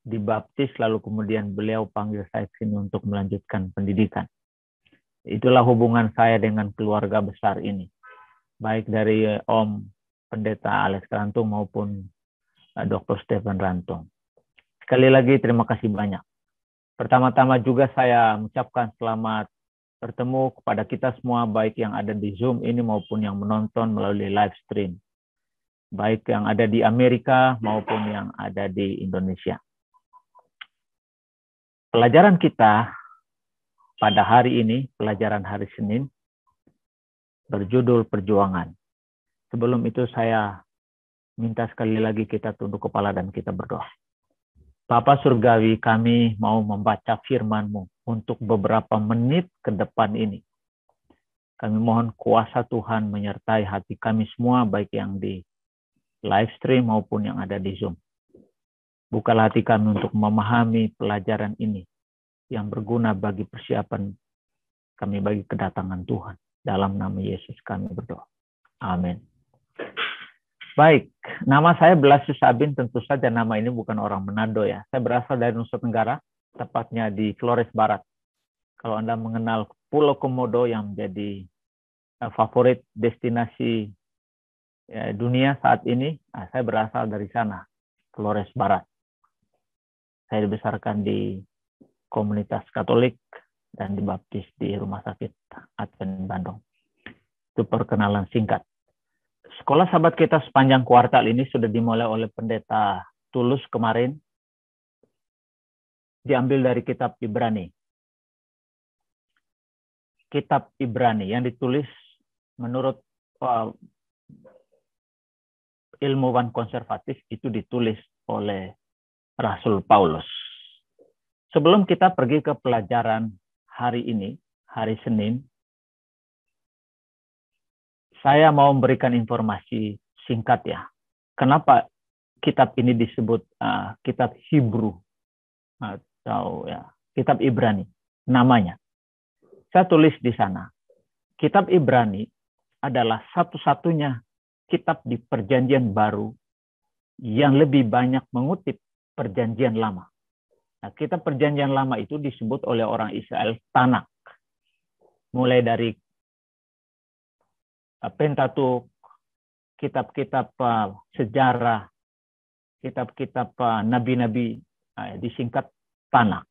dibaptis, lalu kemudian beliau panggil saya ke sini untuk melanjutkan pendidikan. Itulah hubungan saya dengan keluarga besar ini, baik dari Om Pendeta Alex Rantung maupun Dr. Stephen Rantung. Sekali lagi terima kasih banyak. Pertama-tama juga saya mengucapkan selamat bertemu kepada kita semua, baik yang ada di Zoom ini maupun yang menonton melalui live stream, baik yang ada di Amerika maupun yang ada di Indonesia. Pelajaran kita pada hari ini, pelajaran hari Senin, berjudul perjuangan. Sebelum itu saya minta sekali lagi kita tunduk kepala dan kita berdoa. Bapa Surgawi, kami mau membaca firman-Mu untuk beberapa menit ke depan ini. Kami mohon kuasa Tuhan menyertai hati kami semua, baik yang di live stream maupun yang ada di Zoom. Bukalah hati kami untuk memahami pelajaran ini yang berguna bagi persiapan kami bagi kedatangan Tuhan. Dalam nama Yesus kami berdoa. Amin. Baik, nama saya Blasius Sabin, tentu saja nama ini bukan orang Manado ya. Saya berasal dari Nusa Tenggara, tepatnya di Flores Barat. Kalau Anda mengenal Pulau Komodo yang menjadi favorit destinasi dunia saat ini, saya berasal dari sana, Flores Barat. Saya dibesarkan di komunitas Katolik dan dibaptis di Rumah Sakit Advent Bandung. Itu perkenalan singkat. Sekolah Sahabat kita sepanjang kuartal ini sudah dimulai oleh Pendeta Tulus kemarin. Diambil dari kitab Ibrani. Kitab Ibrani yang ditulis menurut ilmuwan konservatif itu ditulis oleh Rasul Paulus. Sebelum kita pergi ke pelajaran hari ini, hari Senin, saya mau memberikan informasi singkat ya. Kenapa kitab ini disebut kitab Hebrew atau ya kitab Ibrani namanya? Saya tulis di sana. Kitab Ibrani adalah satu-satunya kitab di Perjanjian Baru yang lebih banyak mengutip Perjanjian Lama. Nah, kitab Perjanjian Lama itu disebut oleh orang Israel Tanak. Mulai dari Pentateuch, kitab-kitab sejarah, kitab-kitab nabi-nabi, disingkat Tanak.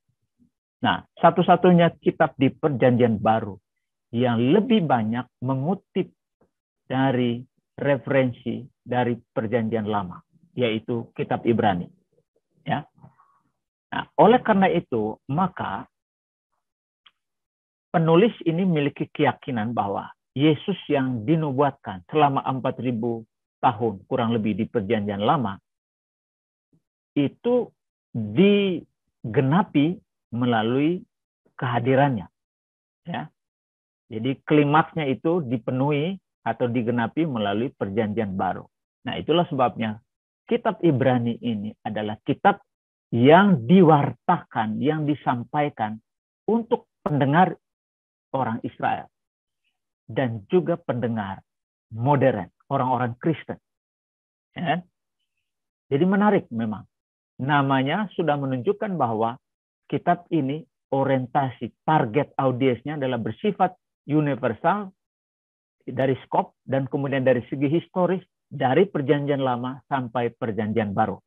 Nah, satu-satunya kitab di Perjanjian Baru yang lebih banyak mengutip dari referensi dari Perjanjian Lama, yaitu kitab Ibrani. Ya. Nah, oleh karena itu, maka penulis ini memiliki keyakinan bahwa Yesus yang dinubuatkan selama 4.000 tahun kurang lebih di Perjanjian Lama itu digenapi melalui kehadirannya. Ya. Jadi klimaksnya itu dipenuhi atau digenapi melalui Perjanjian Baru. Nah, itulah sebabnya kitab Ibrani ini adalah kitab yang diwartakan, yang disampaikan untuk pendengar orang Israel dan juga pendengar modern, orang-orang Kristen. Ya. Jadi menarik memang. Namanya sudah menunjukkan bahwa kitab ini orientasi, target audiensnya adalah bersifat universal dari skop dan kemudian dari segi historis dari Perjanjian Lama sampai Perjanjian Baru.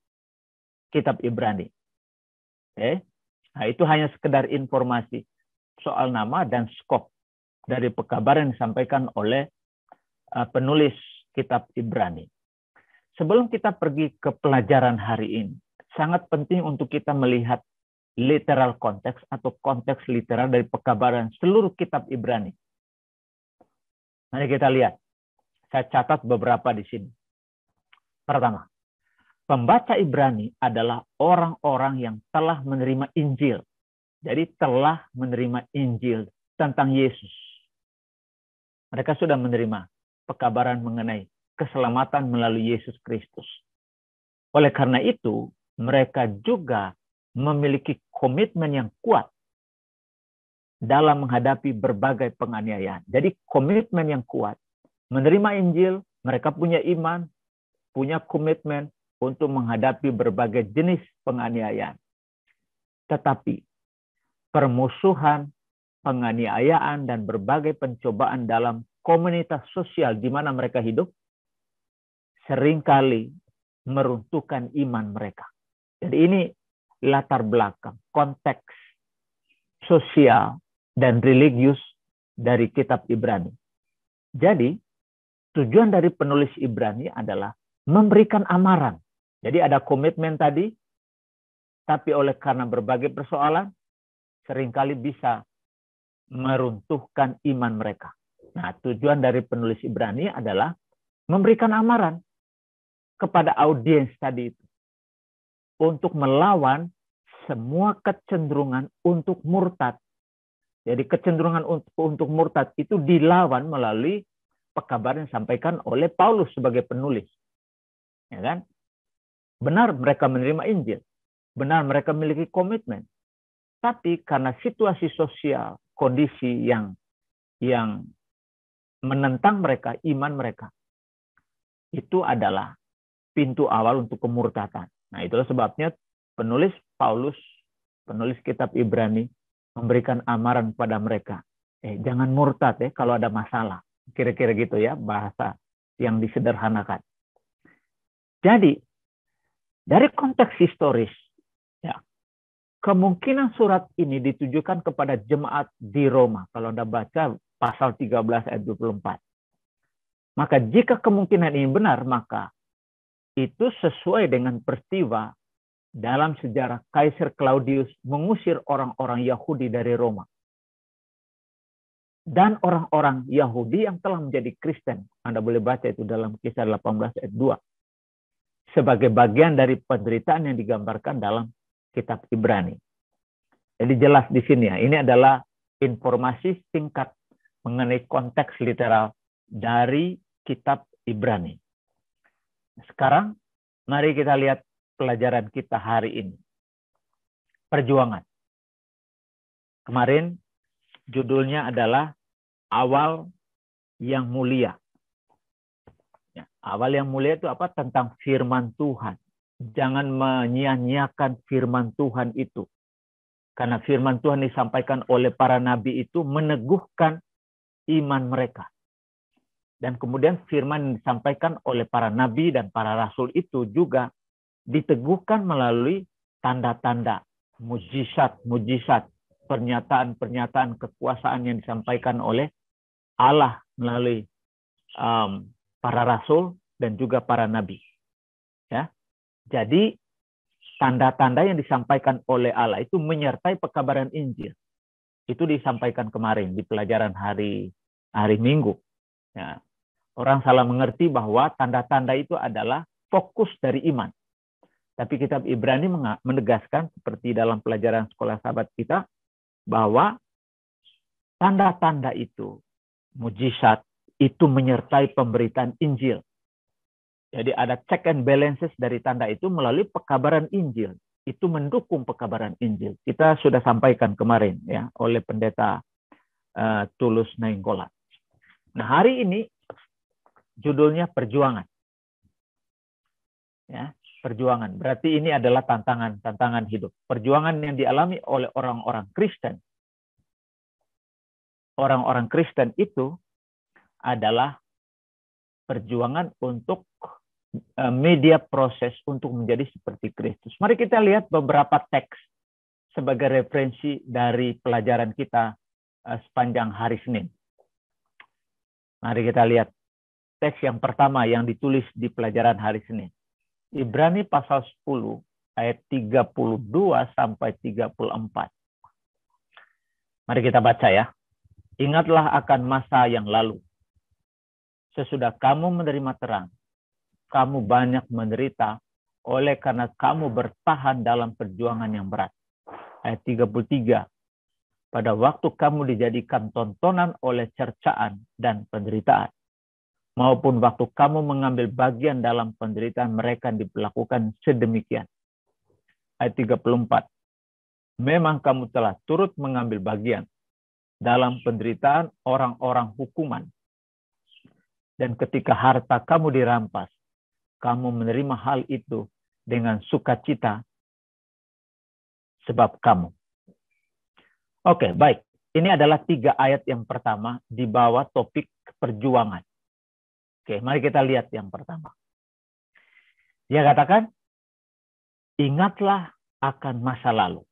Kitab Ibrani. Oke. Nah, itu hanya sekedar informasi soal nama dan skop dari pekabaran yang disampaikan oleh penulis kitab Ibrani. Sebelum kita pergi ke pelajaran hari ini, sangat penting untuk kita melihat literal konteks atau konteks literal dari pekabaran seluruh kitab Ibrani. Mari kita lihat. Saya catat beberapa di sini. Pertama, pembaca Ibrani adalah orang-orang yang telah menerima Injil. Jadi telah menerima Injil tentang Yesus. Mereka sudah menerima pekabaran mengenai keselamatan melalui Yesus Kristus. Oleh karena itu, mereka juga memiliki komitmen yang kuat dalam menghadapi berbagai penganiayaan. Jadi komitmen yang kuat. Menerima Injil, mereka punya iman, punya komitmen untuk menghadapi berbagai jenis penganiayaan. Tetapi permusuhan, penganiayaan, dan berbagai pencobaan dalam komunitas sosial di mana mereka hidup seringkali meruntuhkan iman mereka. Jadi ini latar belakang, konteks sosial dan religius dari kitab Ibrani. Jadi tujuan dari penulis Ibrani adalah memberikan amaran. Jadi ada komitmen tadi, tapi oleh karena berbagai persoalan, seringkali bisa meruntuhkan iman mereka. Nah, tujuan dari penulis Ibrani adalah memberikan amaran kepada audiens tadi itu untuk melawan semua kecenderungan untuk murtad Jadi kecenderungan untuk murtad itu dilawan melalui pekabaran yang disampaikan oleh Paulus sebagai penulis. Ya kan? Benar mereka menerima Injil. Benar mereka memiliki komitmen. Tapi karena situasi sosial, kondisi yang menentang mereka, iman mereka, itu adalah pintu awal untuk kemurtadan. Nah, itulah sebabnya penulis Paulus, penulis kitab Ibrani, memberikan amaran pada mereka. Jangan murtad kalau ada masalah. Kira-kira gitu ya, bahasa yang disederhanakan. Jadi, dari konteks historis, ya, kemungkinan surat ini ditujukan kepada jemaat di Roma. Kalau Anda baca pasal 13 ayat 24. Maka jika kemungkinan ini benar, maka itu sesuai dengan peristiwa dalam sejarah Kaisar Claudius mengusir orang-orang Yahudi dari Roma. Dan orang-orang Yahudi yang telah menjadi Kristen. Anda boleh baca itu dalam Kisah 18 ayat 2. Sebagai bagian dari penderitaan yang digambarkan dalam kitab Ibrani. Jadi jelas di sini ya, ini adalah informasi singkat mengenai konteks literal dari kitab Ibrani. Sekarang, mari kita lihat pelajaran kita hari ini. Perjuangan. Kemarin, judulnya adalah Awal yang Mulia. Ya, awal yang mulia itu apa? Tentang firman Tuhan. Jangan menyia-nyiakan firman Tuhan itu. Karena firman Tuhan disampaikan oleh para nabi itu meneguhkan iman mereka. Dan kemudian firman yang disampaikan oleh para nabi dan para rasul itu juga diteguhkan melalui tanda-tanda, mujizat, pernyataan-pernyataan kekuasaan yang disampaikan oleh Allah melalui para rasul dan juga para nabi. Ya. Jadi tanda-tanda yang disampaikan oleh Allah itu menyertai pekabaran Injil. Itu disampaikan kemarin di pelajaran hari Minggu. Ya. Orang salah mengerti bahwa tanda-tanda itu adalah fokus dari iman. Tapi kitab Ibrani menegaskan seperti dalam pelajaran sekolah sahabat kita bahwa tanda-tanda itu, mujizat itu menyertai pemberitaan Injil. Jadi ada check and balances dari tanda itu melalui pekabaran Injil. Itu mendukung pekabaran Injil. Kita sudah sampaikan kemarin ya oleh pendeta Tulus Nainggolan. Nah, hari ini judulnya perjuangan. Ya, perjuangan. Berarti ini adalah tantangan hidup. Perjuangan yang dialami oleh orang-orang Kristen. Orang-orang Kristen itu adalah perjuangan untuk media proses untuk menjadi seperti Kristus. Mari kita lihat beberapa teks sebagai referensi dari pelajaran kita sepanjang hari Senin. Mari kita lihat teks yang pertama yang ditulis di pelajaran hari Senin. Ibrani pasal 10 ayat 32 sampai 34. Mari kita baca ya. Ingatlah akan masa yang lalu. Sesudah kamu menerima terang, kamu banyak menderita oleh karena kamu bertahan dalam perjuangan yang berat. Ayat 33. Pada waktu kamu dijadikan tontonan oleh cercaan dan penderitaan, maupun waktu kamu mengambil bagian dalam penderitaan mereka diperlakukan sedemikian. Ayat 34. Memang kamu telah turut mengambil bagian dalam penderitaan orang-orang hukuman. Dan ketika harta kamu dirampas, kamu menerima hal itu dengan sukacita sebab kamu. Oke, baik. Ini adalah 3 ayat yang pertama di bawah topik perjuangan. Oke, mari kita lihat yang pertama. Dia katakan, ingatlah akan masa lalu.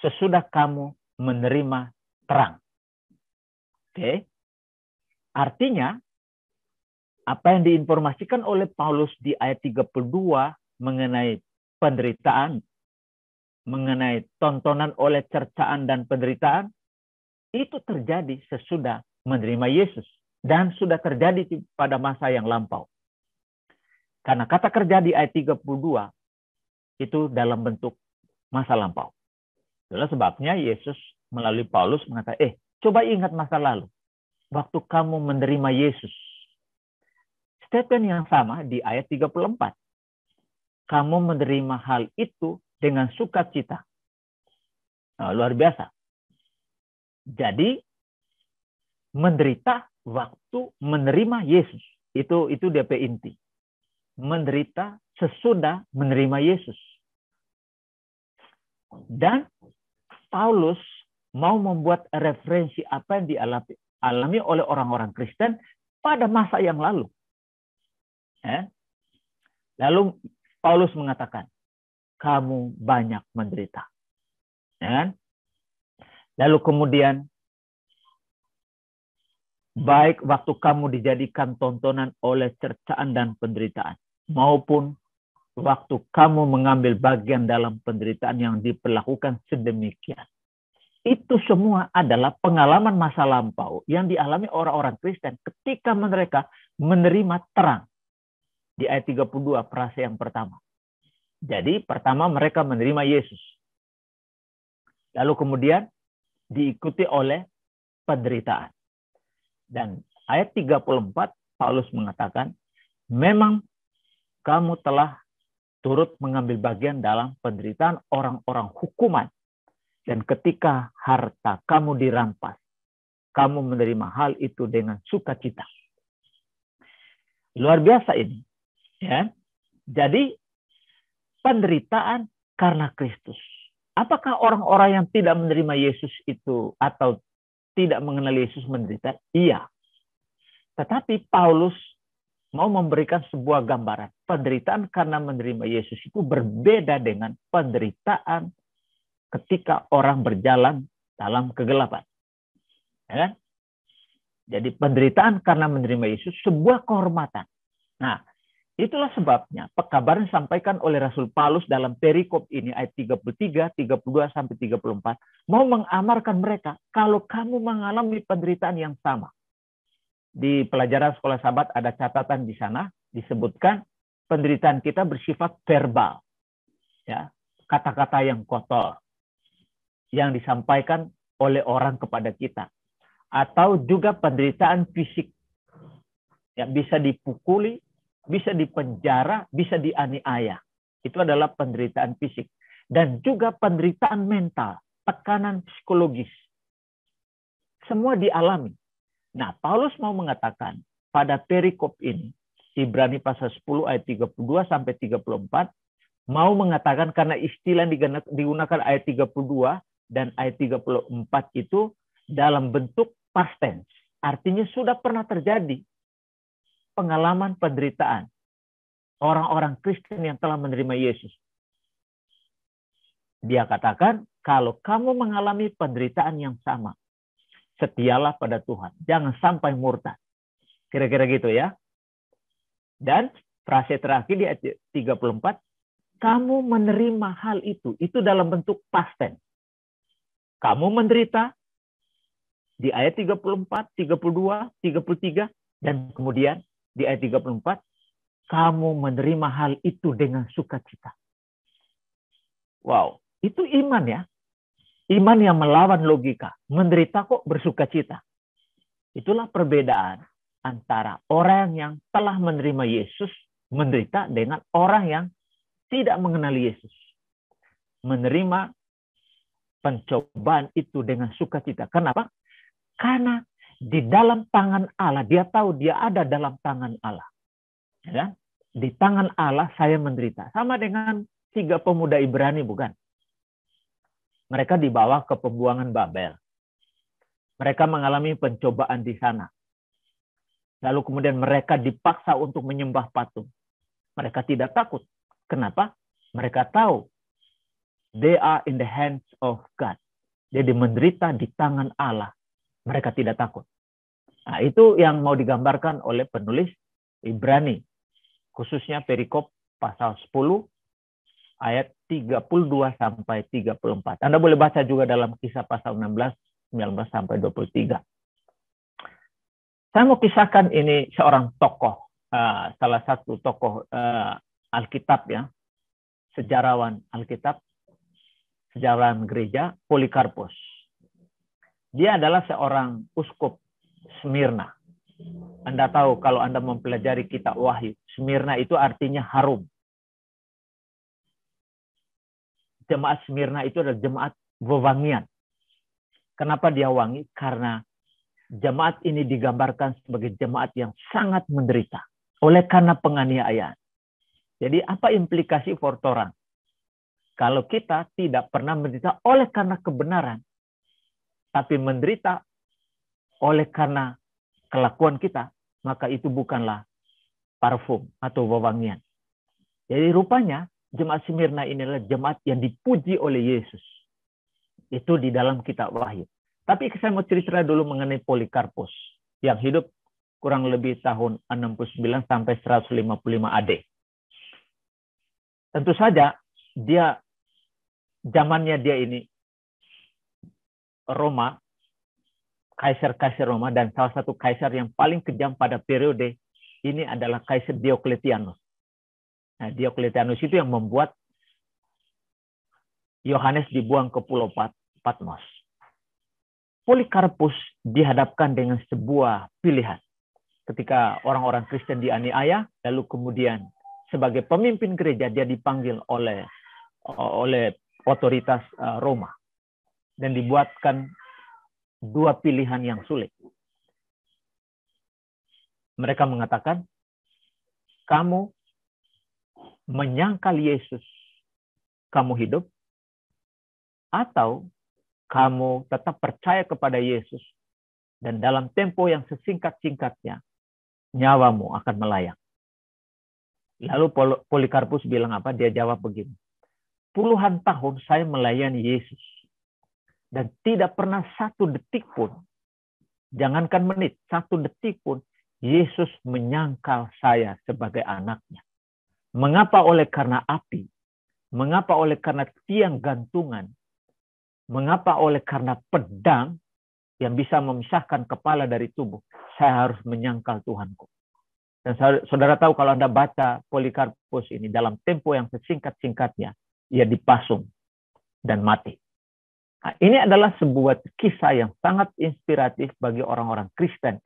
Sesudah kamu menerima terang. Oke. Artinya, apa yang diinformasikan oleh Paulus di ayat 32 mengenai penderitaan, mengenai tontonan oleh cercaan dan penderitaan, itu terjadi sesudah menerima Yesus. Dan sudah terjadi pada masa yang lampau. Karena kata kerja di ayat 32 itu dalam bentuk masa lampau. Itulah sebabnya Yesus melalui Paulus mengatakan, coba ingat masa lalu. Waktu kamu menerima Yesus. Statement yang sama di ayat 34. Kamu menerima hal itu dengan sukacita. Nah, luar biasa. Jadi, menderita waktu menerima Yesus. Itu DP inti. Menderita sesudah menerima Yesus. Dan Paulus mau membuat referensi apa yang dialami oleh orang-orang Kristen pada masa yang lalu. Lalu Paulus mengatakan, kamu banyak menderita. Lalu kemudian, baik waktu kamu dijadikan tontonan oleh cercaan dan penderitaan, maupun waktu kamu mengambil bagian dalam penderitaan yang diperlakukan sedemikian. Itu semua adalah pengalaman masa lampau yang dialami orang-orang Kristen ketika mereka menerima terang. Di ayat 32 frase yang pertama. Jadi pertama mereka menerima Yesus. Lalu kemudian diikuti oleh penderitaan. Dan ayat 34 Paulus mengatakan, memang kamu telah turut mengambil bagian dalam penderitaan orang-orang hukuman. Dan ketika harta kamu dirampas, kamu menerima hal itu dengan sukacita. Luar biasa ini. Jadi penderitaan karena Kristus. Apakah orang-orang yang tidak menerima Yesus itu atau tidak mengenal Yesus menderita? Iya. Tetapi Paulus mau memberikan sebuah gambaran. Penderitaan karena menerima Yesus itu berbeda dengan penderitaan ketika orang berjalan dalam kegelapan. Jadi penderitaan karena menerima Yesus sebuah kehormatan. Nah, itulah sebabnya pekabaran disampaikan oleh Rasul Paulus dalam perikop ini ayat 33, 32 sampai 34 mau mengamarkan mereka kalau kamu mengalami penderitaan yang sama. Di pelajaran sekolah sahabat ada catatan di sana disebutkan penderitaan kita bersifat verbal. Kata-kata yang kotor yang disampaikan oleh orang kepada kita atau juga penderitaan fisik. Bisa dipukuli, bisa dipenjara, bisa dianiaya. Itu adalah penderitaan fisik. Dan juga penderitaan mental, tekanan psikologis. Semua dialami. Nah, Paulus mau mengatakan pada perikop ini, Ibrani pasal 10 ayat 32 sampai 34, mau mengatakan karena istilah yang digunakan ayat 32 dan ayat 34 itu dalam bentuk past tense. Artinya sudah pernah terjadi pengalaman penderitaan orang-orang Kristen yang telah menerima Yesus. Dia katakan, kalau kamu mengalami penderitaan yang sama, setialah pada Tuhan. Jangan sampai murtad. Kira-kira gitu ya. Dan frase terakhir di ayat 34, kamu menerima hal itu. Itu dalam bentuk past tense. Kamu menderita di ayat 34, 32, 33, dan kemudian di ayat 34, kamu menerima hal itu dengan sukacita. Wow, itu iman ya. Iman yang melawan logika. Menderita kok bersukacita. Itulah perbedaan antara orang yang telah menerima Yesus menderita dengan orang yang tidak mengenal Yesus. Menerima pencobaan itu dengan sukacita. Kenapa? Karena di dalam tangan Allah, dia tahu dia ada dalam tangan Allah. Di tangan Allah saya menderita. Sama dengan 3 pemuda Ibrani, bukan? Mereka dibawa ke pembuangan Babel. Mereka mengalami pencobaan di sana. Lalu kemudian mereka dipaksa untuk menyembah patung. Mereka tidak takut. Kenapa? Mereka tahu they are in the hands of God. Jadi menderita di tangan Allah. Mereka tidak takut. Nah, itu yang mau digambarkan oleh penulis Ibrani. Khususnya perikop pasal 10 ayat 32 sampai 34. Anda boleh baca juga dalam Kisah pasal 16, 19 sampai 23. Saya mau kisahkan ini seorang tokoh, salah satu tokoh Alkitab ya, sejarawan Alkitab, sejarawan gereja, Polikarpus. Dia adalah seorang uskup Smyrna. Anda tahu kalau Anda mempelajari kitab Wahyu, Smyrna itu artinya harum. Jemaat Smyrna itu adalah jemaat wewangian. Kenapa dia wangi? Karena jemaat ini digambarkan sebagai jemaat yang sangat menderita oleh karena penganiayaan. Jadi apa implikasi for orang? Kalau kita tidak pernah menderita oleh karena kebenaran, tapi menderita oleh karena kelakuan kita, maka itu bukanlah parfum atau wewangian. Jadi rupanya jemaat Smyrna ini adalah jemaat yang dipuji oleh Yesus. Itu di dalam kitab Wahyu. Tapi saya mau cerita dulu mengenai Polikarpus yang hidup kurang lebih tahun 69 sampai 155 AD. Tentu saja zamannya dia ini Roma, kaisar-kaisar Roma, dan salah satu kaisar yang paling kejam pada periode ini adalah Kaisar Diokletianus. Nah, Diokletianus itu yang membuat Yohanes dibuang ke Pulau Patmos. Polikarpus dihadapkan dengan sebuah pilihan. Ketika orang-orang Kristen dianiaya, lalu kemudian sebagai pemimpin gereja dia dipanggil oleh otoritas Roma dan dibuatkan dua pilihan yang sulit. Mereka mengatakan, kamu menyangkal Yesus, kamu hidup, atau kamu tetap percaya kepada Yesus, dan dalam tempo yang sesingkat-singkatnya, nyawamu akan melayang. Lalu Polikarpus bilang apa? Dia jawab begini, puluhan tahun saya melayani Yesus, dan tidak pernah satu detik pun, jangankan menit, satu detik pun, Yesus menyangkal saya sebagai anaknya. Mengapa oleh karena api? Mengapa oleh karena tiang gantungan? Mengapa oleh karena pedang yang bisa memisahkan kepala dari tubuh? Saya harus menyangkal Tuhanku. Dan saudara tahu kalau Anda baca Polikarpus ini dalam tempo yang sesingkat-singkatnya, ia dipasung dan mati. Nah, ini adalah sebuah kisah yang sangat inspiratif bagi orang-orang Kristen.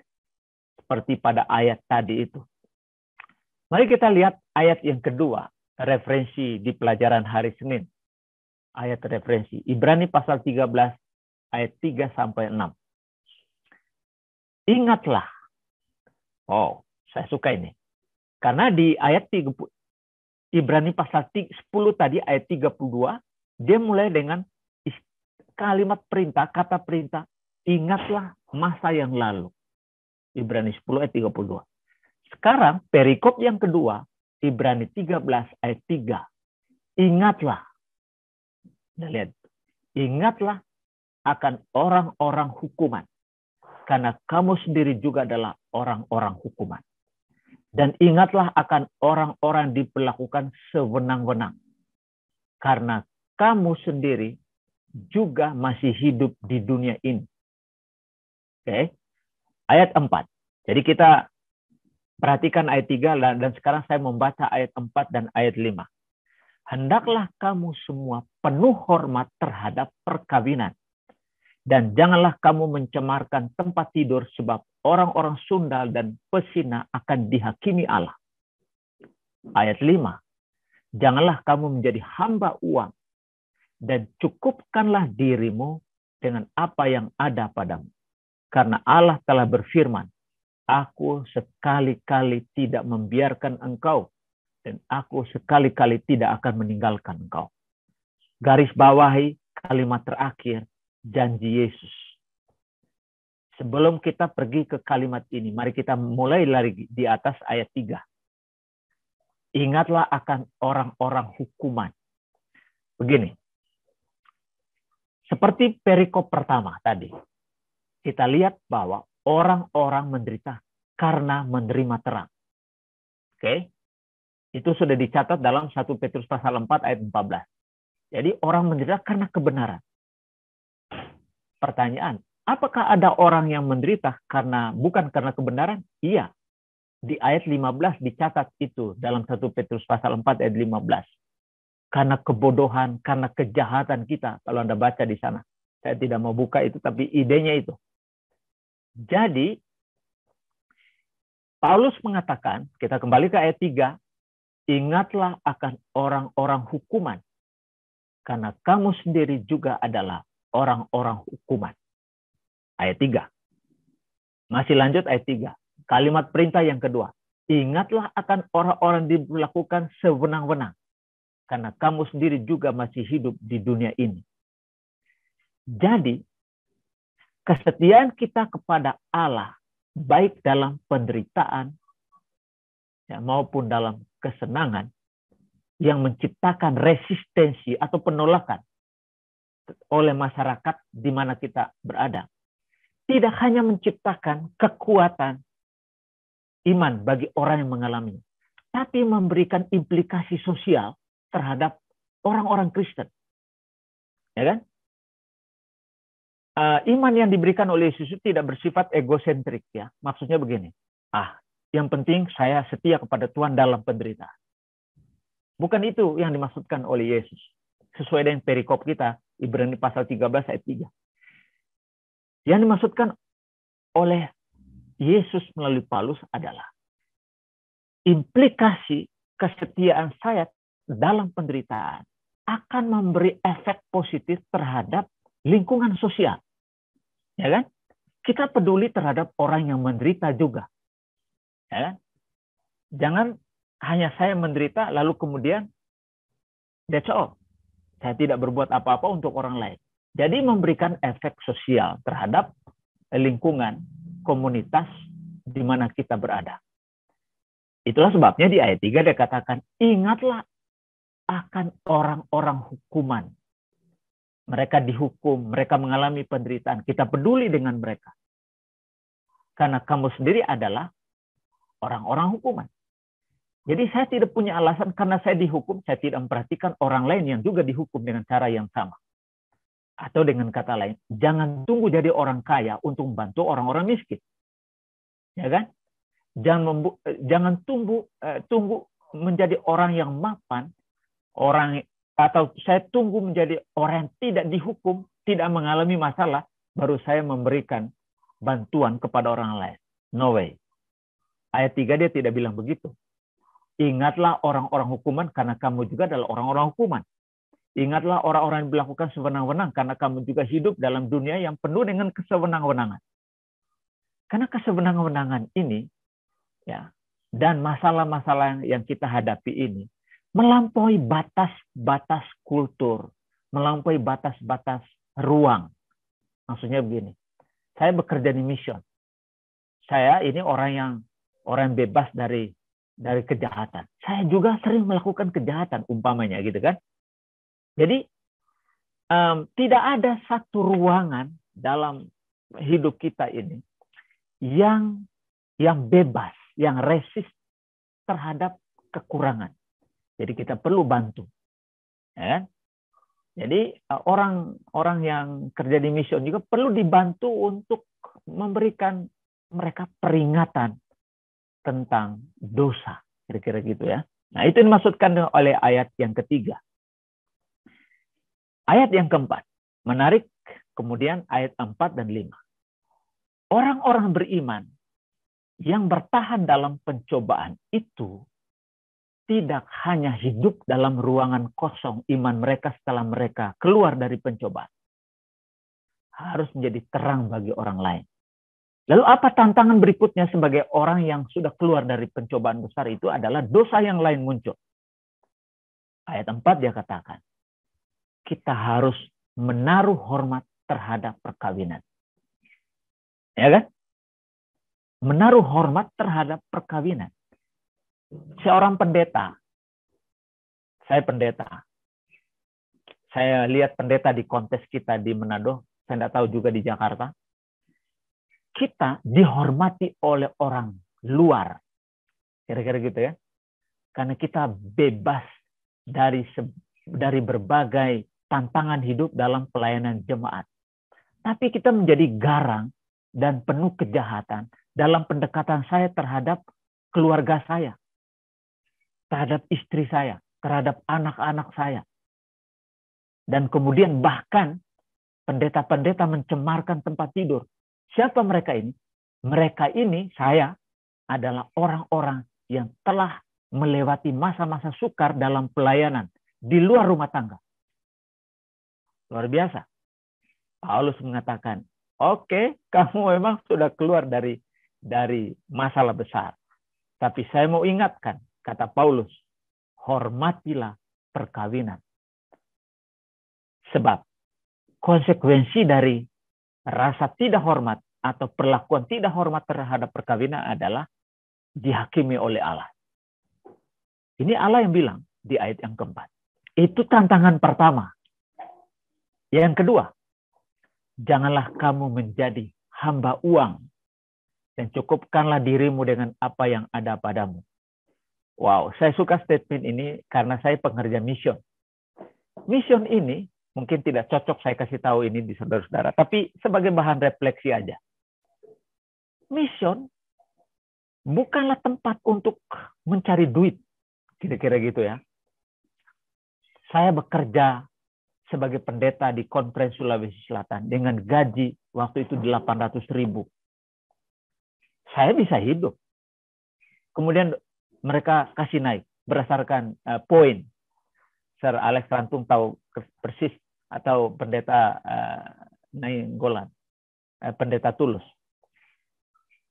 Seperti pada ayat tadi itu. Mari kita lihat ayat yang kedua, referensi di pelajaran hari Senin. Ayat referensi, Ibrani pasal 13, ayat 3 sampai 6. Ingatlah. Oh, saya suka ini. Karena di ayat 30, Ibrani pasal 10 tadi, ayat 32, dia mulai dengan kalimat perintah, kata perintah, ingatlah masa yang lalu. Ibrani 10 ayat 32. Sekarang perikop yang kedua, Ibrani 13 ayat 3. Ingatlah. Nah, lihat. Ingatlah akan orang-orang hukuman. Karena kamu sendiri juga adalah orang-orang hukuman. Dan ingatlah akan orang-orang diperlakukan sewenang-wenang. Karena kamu sendiri juga masih hidup di dunia ini. Oke. Ayat 4. Jadi kita perhatikan ayat 3 dan sekarang saya membaca ayat 4 dan ayat 5. Hendaklah kamu semua penuh hormat terhadap perkawinan. Dan janganlah kamu mencemarkan tempat tidur sebab orang-orang sundal dan pesina akan dihakimi Allah. Ayat 5. Janganlah kamu menjadi hamba uang dan cukupkanlah dirimu dengan apa yang ada padamu. Karena Allah telah berfirman, aku sekali-kali tidak membiarkan engkau dan aku sekali-kali tidak akan meninggalkan engkau. Garis bawahi kalimat terakhir, janji Yesus. Sebelum kita pergi ke kalimat ini, mari kita mulai lari di atas ayat 3. Ingatlah akan orang-orang hukuman. Begini, seperti perikop pertama tadi, kita lihat bahwa orang-orang menderita karena menerima terang. Oke? Itu sudah dicatat dalam 1 Petrus pasal 4 ayat 14. Jadi orang menderita karena kebenaran. Pertanyaan, apakah ada orang yang menderita bukan karena kebenaran? Iya. Di ayat 15 dicatat itu dalam 1 Petrus pasal 4 ayat 15. Karena kebodohan, karena kejahatan kita, kalau Anda baca di sana. Saya tidak mau buka itu, tapi idenya itu. Jadi, Paulus mengatakan, kita kembali ke ayat 3, ingatlah akan orang-orang hukuman, karena kamu sendiri juga adalah orang-orang hukuman. Ayat 3. Masih lanjut ayat 3. Kalimat perintah yang kedua. Ingatlah akan orang-orang yang dilakukan sewenang-wenang, karena kamu sendiri juga masih hidup di dunia ini. Jadi, kesetiaan kita kepada Allah, baik dalam penderitaan ya, maupun dalam kesenangan, yang menciptakan resistensi atau penolakan oleh masyarakat di mana kita berada. Tidak hanya menciptakan kekuatan iman bagi orang yang mengalaminya, tapi memberikan implikasi sosial terhadap orang-orang Kristen. Ya kan? Iman yang diberikan oleh Yesus itu tidak bersifat egosentrik ya. Maksudnya begini. Yang penting saya setia kepada Tuhan dalam penderitaan. Bukan itu yang dimaksudkan oleh Yesus. Sesuai dengan perikop kita, Ibrani pasal 13 ayat 3. Yang dimaksudkan oleh Yesus melalui Paulus adalah implikasi kesetiaan saya dalam penderitaan akan memberi efek positif terhadap lingkungan sosial. Ya kan? Kita peduli terhadap orang yang menderita juga. Ya kan? Jangan hanya saya menderita lalu kemudian that's all. Saya tidak berbuat apa-apa untuk orang lain. Jadi memberikan efek sosial terhadap lingkungan, komunitas di mana kita berada. Itulah sebabnya di ayat 3 dia katakan, ingatlah akan orang-orang hukuman. Mereka dihukum, mereka mengalami penderitaan. Kita peduli dengan mereka. Karena kamu sendiri adalah orang-orang hukuman. Jadi saya tidak punya alasan karena saya dihukum, saya tidak memperhatikan orang lain yang juga dihukum dengan cara yang sama. Atau dengan kata lain, jangan tunggu jadi orang kaya untuk membantu orang-orang miskin. Ya kan? Jangan tunggu menjadi orang yang mapan, atau saya tunggu menjadi orang yang tidak dihukum, tidak mengalami masalah, baru saya memberikan bantuan kepada orang lain. No way. Ayat 3 dia tidak bilang begitu. Ingatlah orang-orang hukuman karena kamu juga adalah orang-orang hukuman. Ingatlah orang-orang yang dilakukan sewenang-wenang karena kamu juga hidup dalam dunia yang penuh dengan kesewenang-wenangan. Karena kesewenang-wenangan ini ya, dan masalah-masalah yang kita hadapi ini melampaui batas-batas kultur, melampaui batas-batas ruang. Maksudnya begini, saya bekerja di mission. Saya ini orang yang bebas dari kejahatan. Saya juga sering melakukan kejahatan umpamanya gitu kan. Jadi tidak ada satu ruangan dalam hidup kita ini yang bebas, yang resist terhadap kekurangan. Jadi kita perlu bantu. Ya. Jadi orang yang kerja di mission juga perlu dibantu untuk memberikan mereka peringatan tentang dosa. Kira-kira gitu ya. Nah itu dimaksudkan oleh ayat yang ketiga. Ayat yang keempat, menarik kemudian ayat 4 dan 5. Orang-orang beriman yang bertahan dalam pencobaan itu tidak hanya hidup dalam ruangan kosong iman mereka setelah mereka keluar dari pencobaan. Harus menjadi terang bagi orang lain. Lalu apa tantangan berikutnya sebagai orang yang sudah keluar dari pencobaan besar itu adalah dosa yang lain muncul. Ayat 4 dia katakan, kita harus menaruh hormat terhadap perkawinan. Ya kan? Menaruh hormat terhadap perkawinan. Seorang pendeta, saya pendeta. Saya lihat pendeta di kontes kita di Manado, saya tidak tahu juga di Jakarta. Kita dihormati oleh orang luar. Kira-kira gitu ya. Karena kita bebas dari berbagai tantangan hidup dalam pelayanan jemaat. Tapi kita menjadi garang dan penuh kejahatan dalam pendekatan saya terhadap keluarga saya, terhadap istri saya, terhadap anak-anak saya. Dan kemudian bahkan pendeta-pendeta mencemarkan tempat tidur. Siapa mereka ini? Mereka ini, saya, adalah orang-orang yang telah melewati masa-masa sukar dalam pelayanan di luar rumah tangga. Luar biasa. Paulus mengatakan, oke, kamu memang sudah keluar dari masalah besar. Tapi saya mau ingatkan, kata Paulus, hormatilah perkawinan. Sebab konsekuensi dari rasa tidak hormat atau perlakuan tidak hormat terhadap perkawinan adalah dihakimi oleh Allah. Ini Allah yang bilang di ayat yang keempat. Itu tantangan pertama. Yang kedua, janganlah kamu menjadi hamba uang dan cukupkanlah dirimu dengan apa yang ada padamu. Wow, saya suka statement ini karena saya pengerja mission. Mission ini mungkin tidak cocok saya kasih tahu ini di saudara-saudara, tapi sebagai bahan refleksi aja. Mission bukanlah tempat untuk mencari duit, kira-kira gitu ya. Saya bekerja sebagai pendeta di Konferensi Sulawesi Selatan dengan gaji waktu itu 800.000. Saya bisa hidup. Kemudian mereka kasih naik berdasarkan poin. Sir Alex Rantung tahu persis, atau pendeta Nainggolan, pendeta Tulus.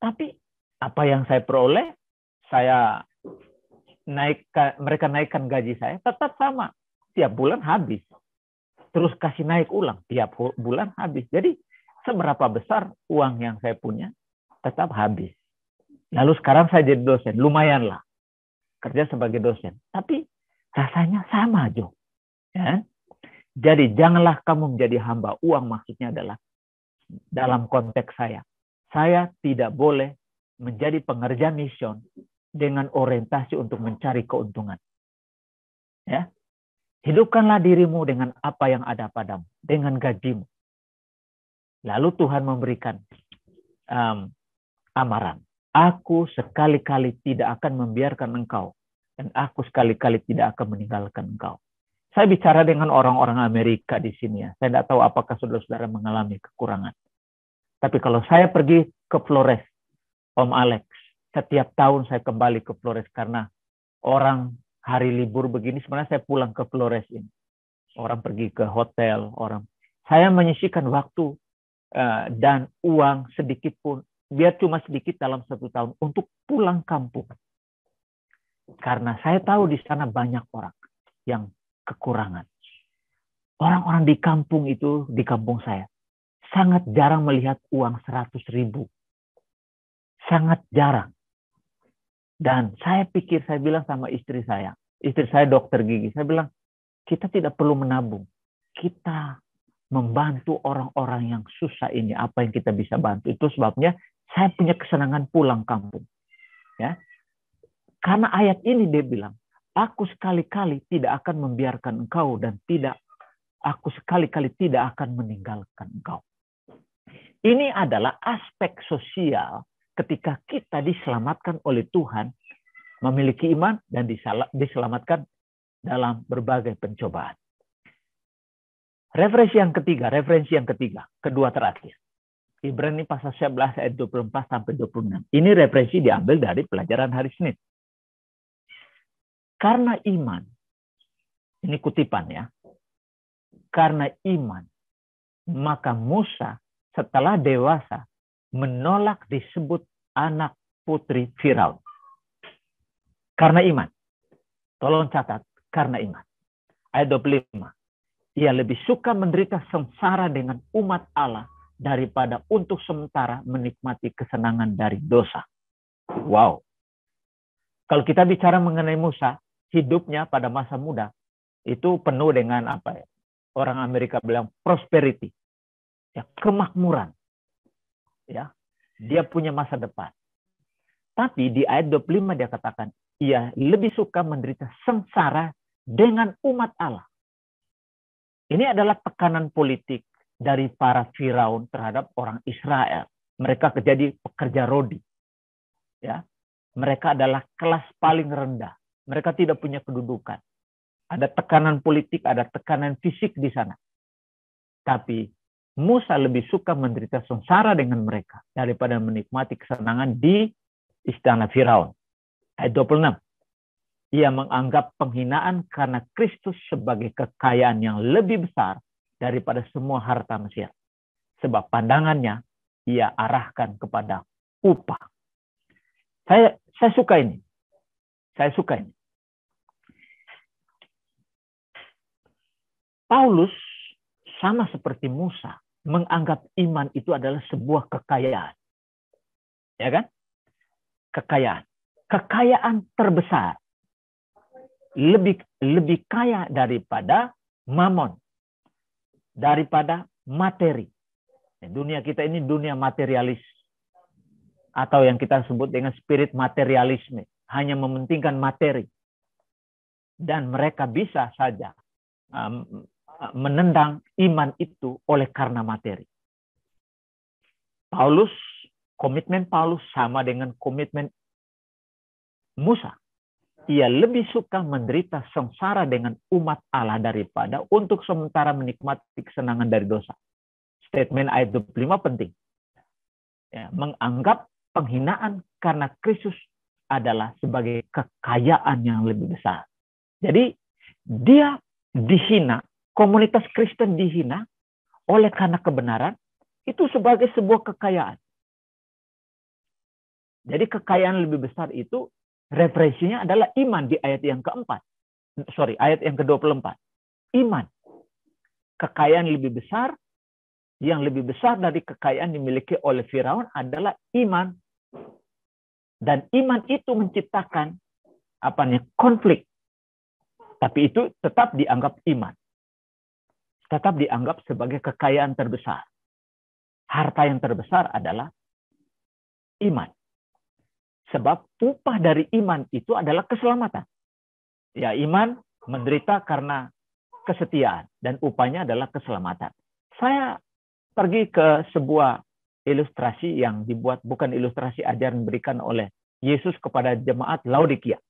Tapi apa yang saya peroleh, mereka naikkan gaji saya tetap sama. Tiap bulan habis. Terus kasih naik ulang, tiap bulan habis. Jadi seberapa besar uang yang saya punya, tetap habis. Lalu sekarang saya jadi dosen, lumayanlah. Kerja sebagai dosen. Tapi rasanya sama, Jo. Ya? Jadi janganlah kamu menjadi hamba uang, maksudnya adalah dalam konteks saya. Saya tidak boleh menjadi pengerja mission dengan orientasi untuk mencari keuntungan. Ya. Hidupkanlah dirimu dengan apa yang ada padamu, dengan gajimu. Lalu Tuhan memberikan amaran. Aku sekali-kali tidak akan membiarkan engkau, dan aku sekali-kali tidak akan meninggalkan engkau. Saya bicara dengan orang-orang Amerika di sini ya. Saya tidak tahu apakah saudara-saudara mengalami kekurangan. Tapi kalau saya pergi ke Flores, Om Alex, setiap tahun saya kembali ke Flores karena orang hari libur begini, sebenarnya saya pulang ke Flores ini. Orang pergi ke hotel, saya menyisihkan waktu dan uang sedikit pun, biar cuma sedikit dalam 1 tahun untuk pulang kampung. Karena saya tahu di sana banyak orang yang kekurangan. Orang-orang di kampung itu, di kampung saya, sangat jarang melihat uang 100.000. Sangat jarang. Dan saya bilang sama istri saya dokter gigi, saya bilang, kita tidak perlu menabung. Kita membantu orang-orang yang susah ini, apa yang kita bisa bantu. Itu sebabnya saya punya kesenangan pulang kampung. Ya. Karena ayat ini dia bilang, aku sekali-kali tidak akan membiarkan engkau dan aku sekali-kali tidak akan meninggalkan engkau. Ini adalah aspek sosial ketika kita diselamatkan oleh Tuhan, memiliki iman dan diselamatkan dalam berbagai pencobaan. Referensi yang ketiga, kedua terakhir. Ibrani pasal 11 ayat 24 sampai 26. Ini referensi diambil dari pelajaran hari Senin. Karena iman, ini kutipan ya. Karena iman, maka Musa setelah dewasa menolak disebut anak putri Firaun. Karena iman. Tolong catat, karena iman. Ayat 25. Ia lebih suka menderita sengsara dengan umat Allah daripada untuk sementara menikmati kesenangan dari dosa. Wow. Kalau kita bicara mengenai Musa, hidupnya pada masa muda itu penuh dengan apa ya? Orang Amerika bilang prosperity. Ya, kemakmuran. Ya, dia punya masa depan. Tapi di ayat 25 dia katakan, ia lebih suka menderita sengsara dengan umat Allah. Ini adalah tekanan politik dari para Firaun terhadap orang Israel. Mereka jadi pekerja rodi. Ya, mereka adalah kelas paling rendah. Mereka tidak punya kedudukan. Ada tekanan politik, ada tekanan fisik di sana. Tapi Musa lebih suka menderita sengsara dengan mereka daripada menikmati kesenangan di istana Firaun. Ayat 26. Ia menganggap penghinaan karena Kristus sebagai kekayaan yang lebih besar daripada semua harta Mesir. Sebab pandangannya ia arahkan kepada upah. Saya suka ini. Saya suka ini. Paulus sama seperti Musa menganggap iman itu adalah sebuah kekayaan. Ya kan? Kekayaan. Kekayaan terbesar. Lebih kaya daripada mamon. Daripada materi. Dunia kita ini dunia materialis. Atau yang kita sebut dengan spirit materialisme. Hanya mementingkan materi. Dan mereka bisa saja menendang iman itu oleh karena materi. Komitmen Paulus sama dengan komitmen Musa. Ia lebih suka menderita sengsara dengan umat Allah daripada untuk sementara menikmati kesenangan dari dosa. Statement ayat 25 penting. Ya, menganggap penghinaan karena Kristus adalah sebagai kekayaan yang lebih besar. Jadi dia dihina, komunitas Kristen dihina oleh karena kebenaran, itu sebagai sebuah kekayaan. Jadi kekayaan lebih besar itu referensinya adalah iman di ayat yang keempat. Ayat yang ke-24. Iman. Kekayaan lebih besar, yang lebih besar dari kekayaan dimiliki oleh Firaun adalah iman. Dan iman itu menciptakan konflik. Tapi itu tetap dianggap iman. Tetap dianggap sebagai kekayaan terbesar. Harta yang terbesar adalah iman. Sebab upah dari iman itu adalah keselamatan. Ya, iman menderita karena kesetiaan. Dan upahnya adalah keselamatan. Saya pergi ke sebuah ilustrasi yang dibuat, bukan ilustrasi ajaran diberikan oleh Yesus kepada jemaat Laodikia.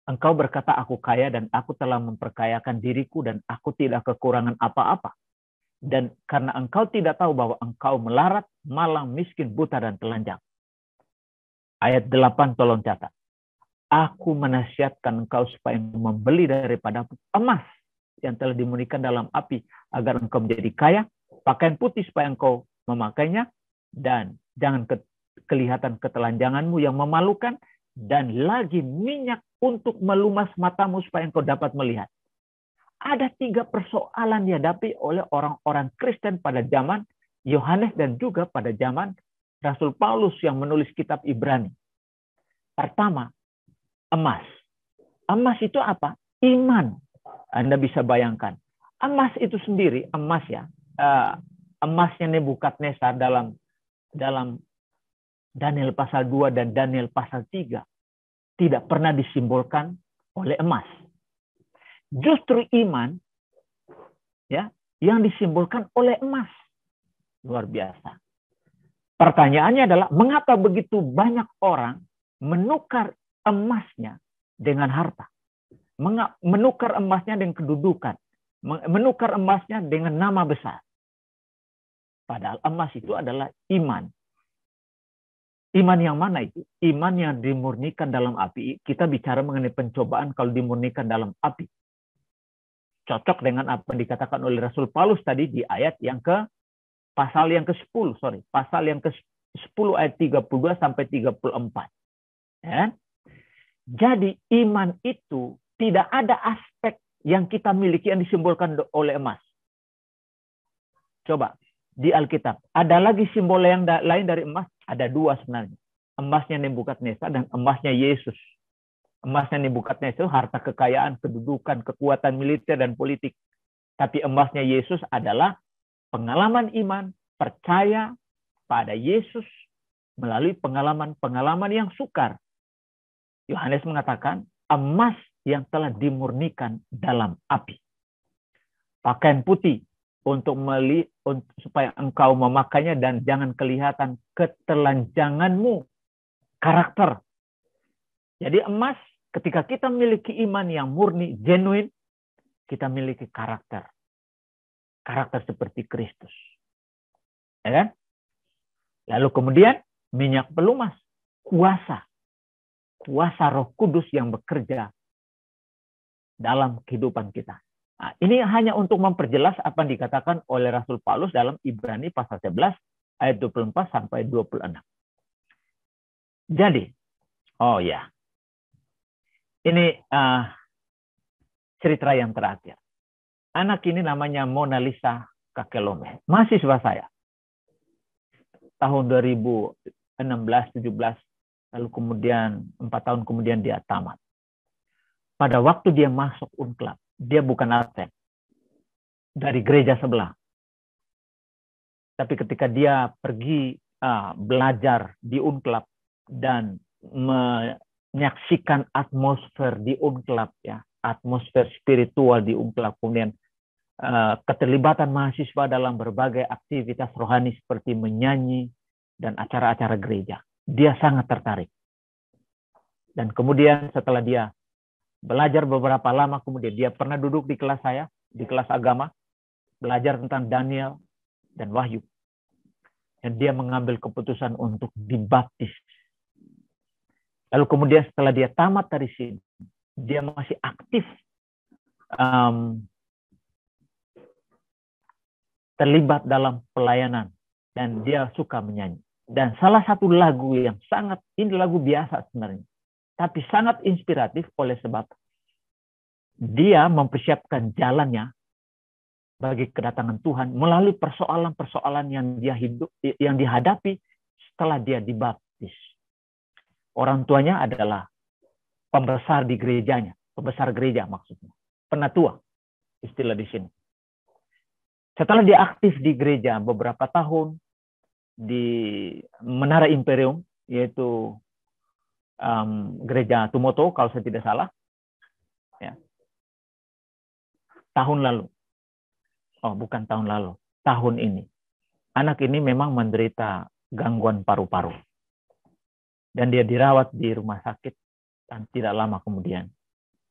Engkau berkata, aku kaya dan aku telah memperkayakan diriku dan aku tidak kekurangan apa-apa. Dan karena engkau tidak tahu bahwa engkau melarat, malang, miskin, buta, dan telanjang. Ayat 8 tolong catat. Aku menasihatkan engkau supaya membeli daripada emas yang telah dimurnikan dalam api, agar engkau menjadi kaya, pakaian putih supaya engkau memakainya, dan jangan kelihatan ketelanjanganmu yang memalukan, dan lagi minyak untuk melumas matamu supaya engkau dapat melihat. Ada 3 persoalan dihadapi oleh orang-orang Kristen pada zaman Yohanes dan juga pada zaman Rasul Paulus yang menulis kitab Ibrani. Pertama, emas. Emas itu apa? Iman. Anda bisa bayangkan. Emas itu sendiri, emasnya Nebukadnezar dalam Daniel pasal 2 dan Daniel pasal 3 tidak pernah disimbolkan oleh emas. Justru iman ya yang disimbolkan oleh emas. Luar biasa. Pertanyaannya adalah mengapa begitu banyak orang menukar emasnya dengan harta? Menukar emasnya dengan kedudukan, menukar emasnya dengan nama besar. Padahal emas itu adalah iman. Iman yang mana itu? Iman yang dimurnikan dalam api. Kita bicara mengenai pencobaan kalau dimurnikan dalam api. Cocok dengan apa yang dikatakan oleh Rasul Paulus tadi di ayat yang pasal yang ke-10 ayat 32 sampai 34. Ya. Jadi iman itu tidak ada aspek yang kita miliki yang disimbolkan oleh emas. Coba di Alkitab, ada lagi simbol yang lain dari emas? Ada 2 sebenarnya. Emasnya Nebukadnezar dan emasnya Yesus. Emasnya Nebukadnezar harta kekayaan, kedudukan, kekuatan militer dan politik. Tapi emasnya Yesus adalah pengalaman iman, percaya pada Yesus melalui pengalaman-pengalaman yang sukar. Yohanes mengatakan emas yang telah dimurnikan dalam api. Pakaian putih supaya engkau memakainya dan jangan kelihatan ketelanjanganmu. Karakter. Jadi emas, ketika kita memiliki iman yang murni, genuine, kita memiliki karakter. karakter seperti Kristus. Ya kan? Lalu kemudian minyak pelumas, kuasa Roh Kudus yang bekerja dalam kehidupan kita. Nah, ini hanya untuk memperjelas apa yang dikatakan oleh Rasul Paulus dalam Ibrani pasal 11 ayat 24 sampai 26. Jadi, ini cerita yang terakhir. Anak ini namanya Mona Lisa Kakelome, mahasiswa saya. Tahun 2016-17, lalu kemudian 4 tahun kemudian dia tamat. Pada waktu dia masuk UNCLAP, dia bukan absen dari gereja sebelah. Tapi ketika dia pergi belajar di UNCLAP dan menyaksikan atmosfer di UNCLAP, ya, atmosfer spiritual di UNCLAP, kemudian keterlibatan mahasiswa dalam berbagai aktivitas rohani seperti menyanyi dan acara-acara gereja, dia sangat tertarik. Dan kemudian setelah dia belajar beberapa lama, kemudian dia pernah duduk di kelas saya, di kelas agama, belajar tentang Daniel dan Wahyu. Dan dia mengambil keputusan untuk dibaptis. Lalu kemudian setelah dia tamat dari sini, dia masih aktif terlibat dalam pelayanan. Dan dia suka menyanyi. Dan salah satu lagu yang ini lagu biasa sebenarnya, tapi sangat inspiratif oleh sebab dia mempersiapkan jalannya bagi kedatangan Tuhan melalui persoalan-persoalan yang dihadapi setelah dia dibaptis. Orang tuanya adalah pembesar di gerejanya, pembesar gereja maksudnya, penatua istilah di sini. Setelah dia aktif di gereja beberapa tahun di Menara Imperium, yaitu gereja Tumoto kalau saya tidak salah, ya. Tahun ini anak ini memang menderita gangguan paru-paru dan dia dirawat di rumah sakit, dan tidak lama kemudian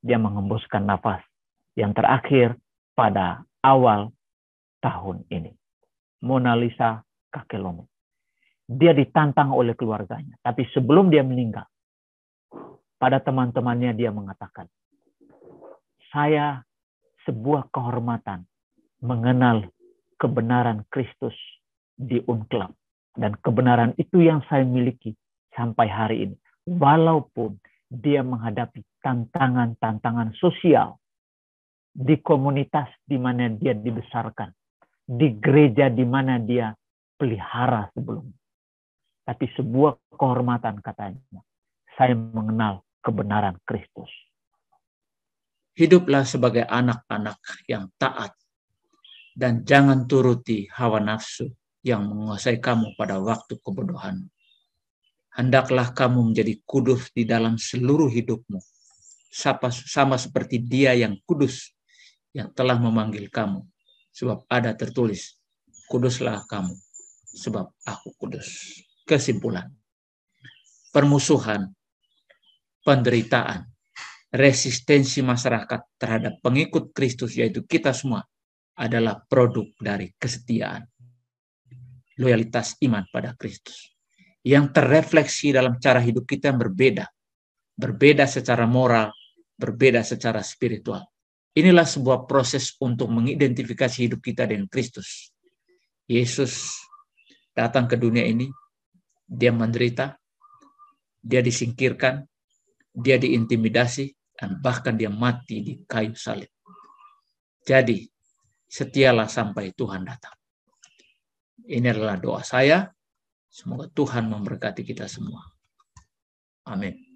dia mengembuskan nafas yang terakhir pada awal tahun ini. Mona Lisa Kakelome. Dia ditantang oleh keluarganya, tapi sebelum dia meninggal, pada teman-temannya dia mengatakan, saya sebuah kehormatan mengenal kebenaran Kristus di UNCLAP. Dan kebenaran itu yang saya miliki sampai hari ini. Walaupun dia menghadapi tantangan-tantangan sosial di komunitas di mana dia dibesarkan, di gereja di mana dia pelihara sebelumnya. Tapi sebuah kehormatan katanya, saya mengenal kebenaran Kristus. Hiduplah sebagai anak-anak yang taat dan jangan turuti hawa nafsu yang menguasai kamu pada waktu kebodohan. Hendaklah kamu menjadi kudus di dalam seluruh hidupmu, sama seperti Dia yang kudus yang telah memanggil kamu. Sebab ada tertulis, kuduslah kamu, sebab aku kudus. Kesimpulan, permusuhan, penderitaan, resistensi masyarakat terhadap pengikut Kristus, yaitu kita semua, adalah produk dari kesetiaan, loyalitas iman pada Kristus, yang terrefleksi dalam cara hidup kita yang berbeda secara moral, berbeda secara spiritual. Inilah sebuah proses untuk mengidentifikasi hidup kita dengan Kristus. Yesus datang ke dunia ini, dia menderita, dia disingkirkan, dia diintimidasi, dan bahkan dia mati di kayu salib. Jadi, setialah sampai Tuhan datang. Ini adalah doa saya. Semoga Tuhan memberkati kita semua. Amin.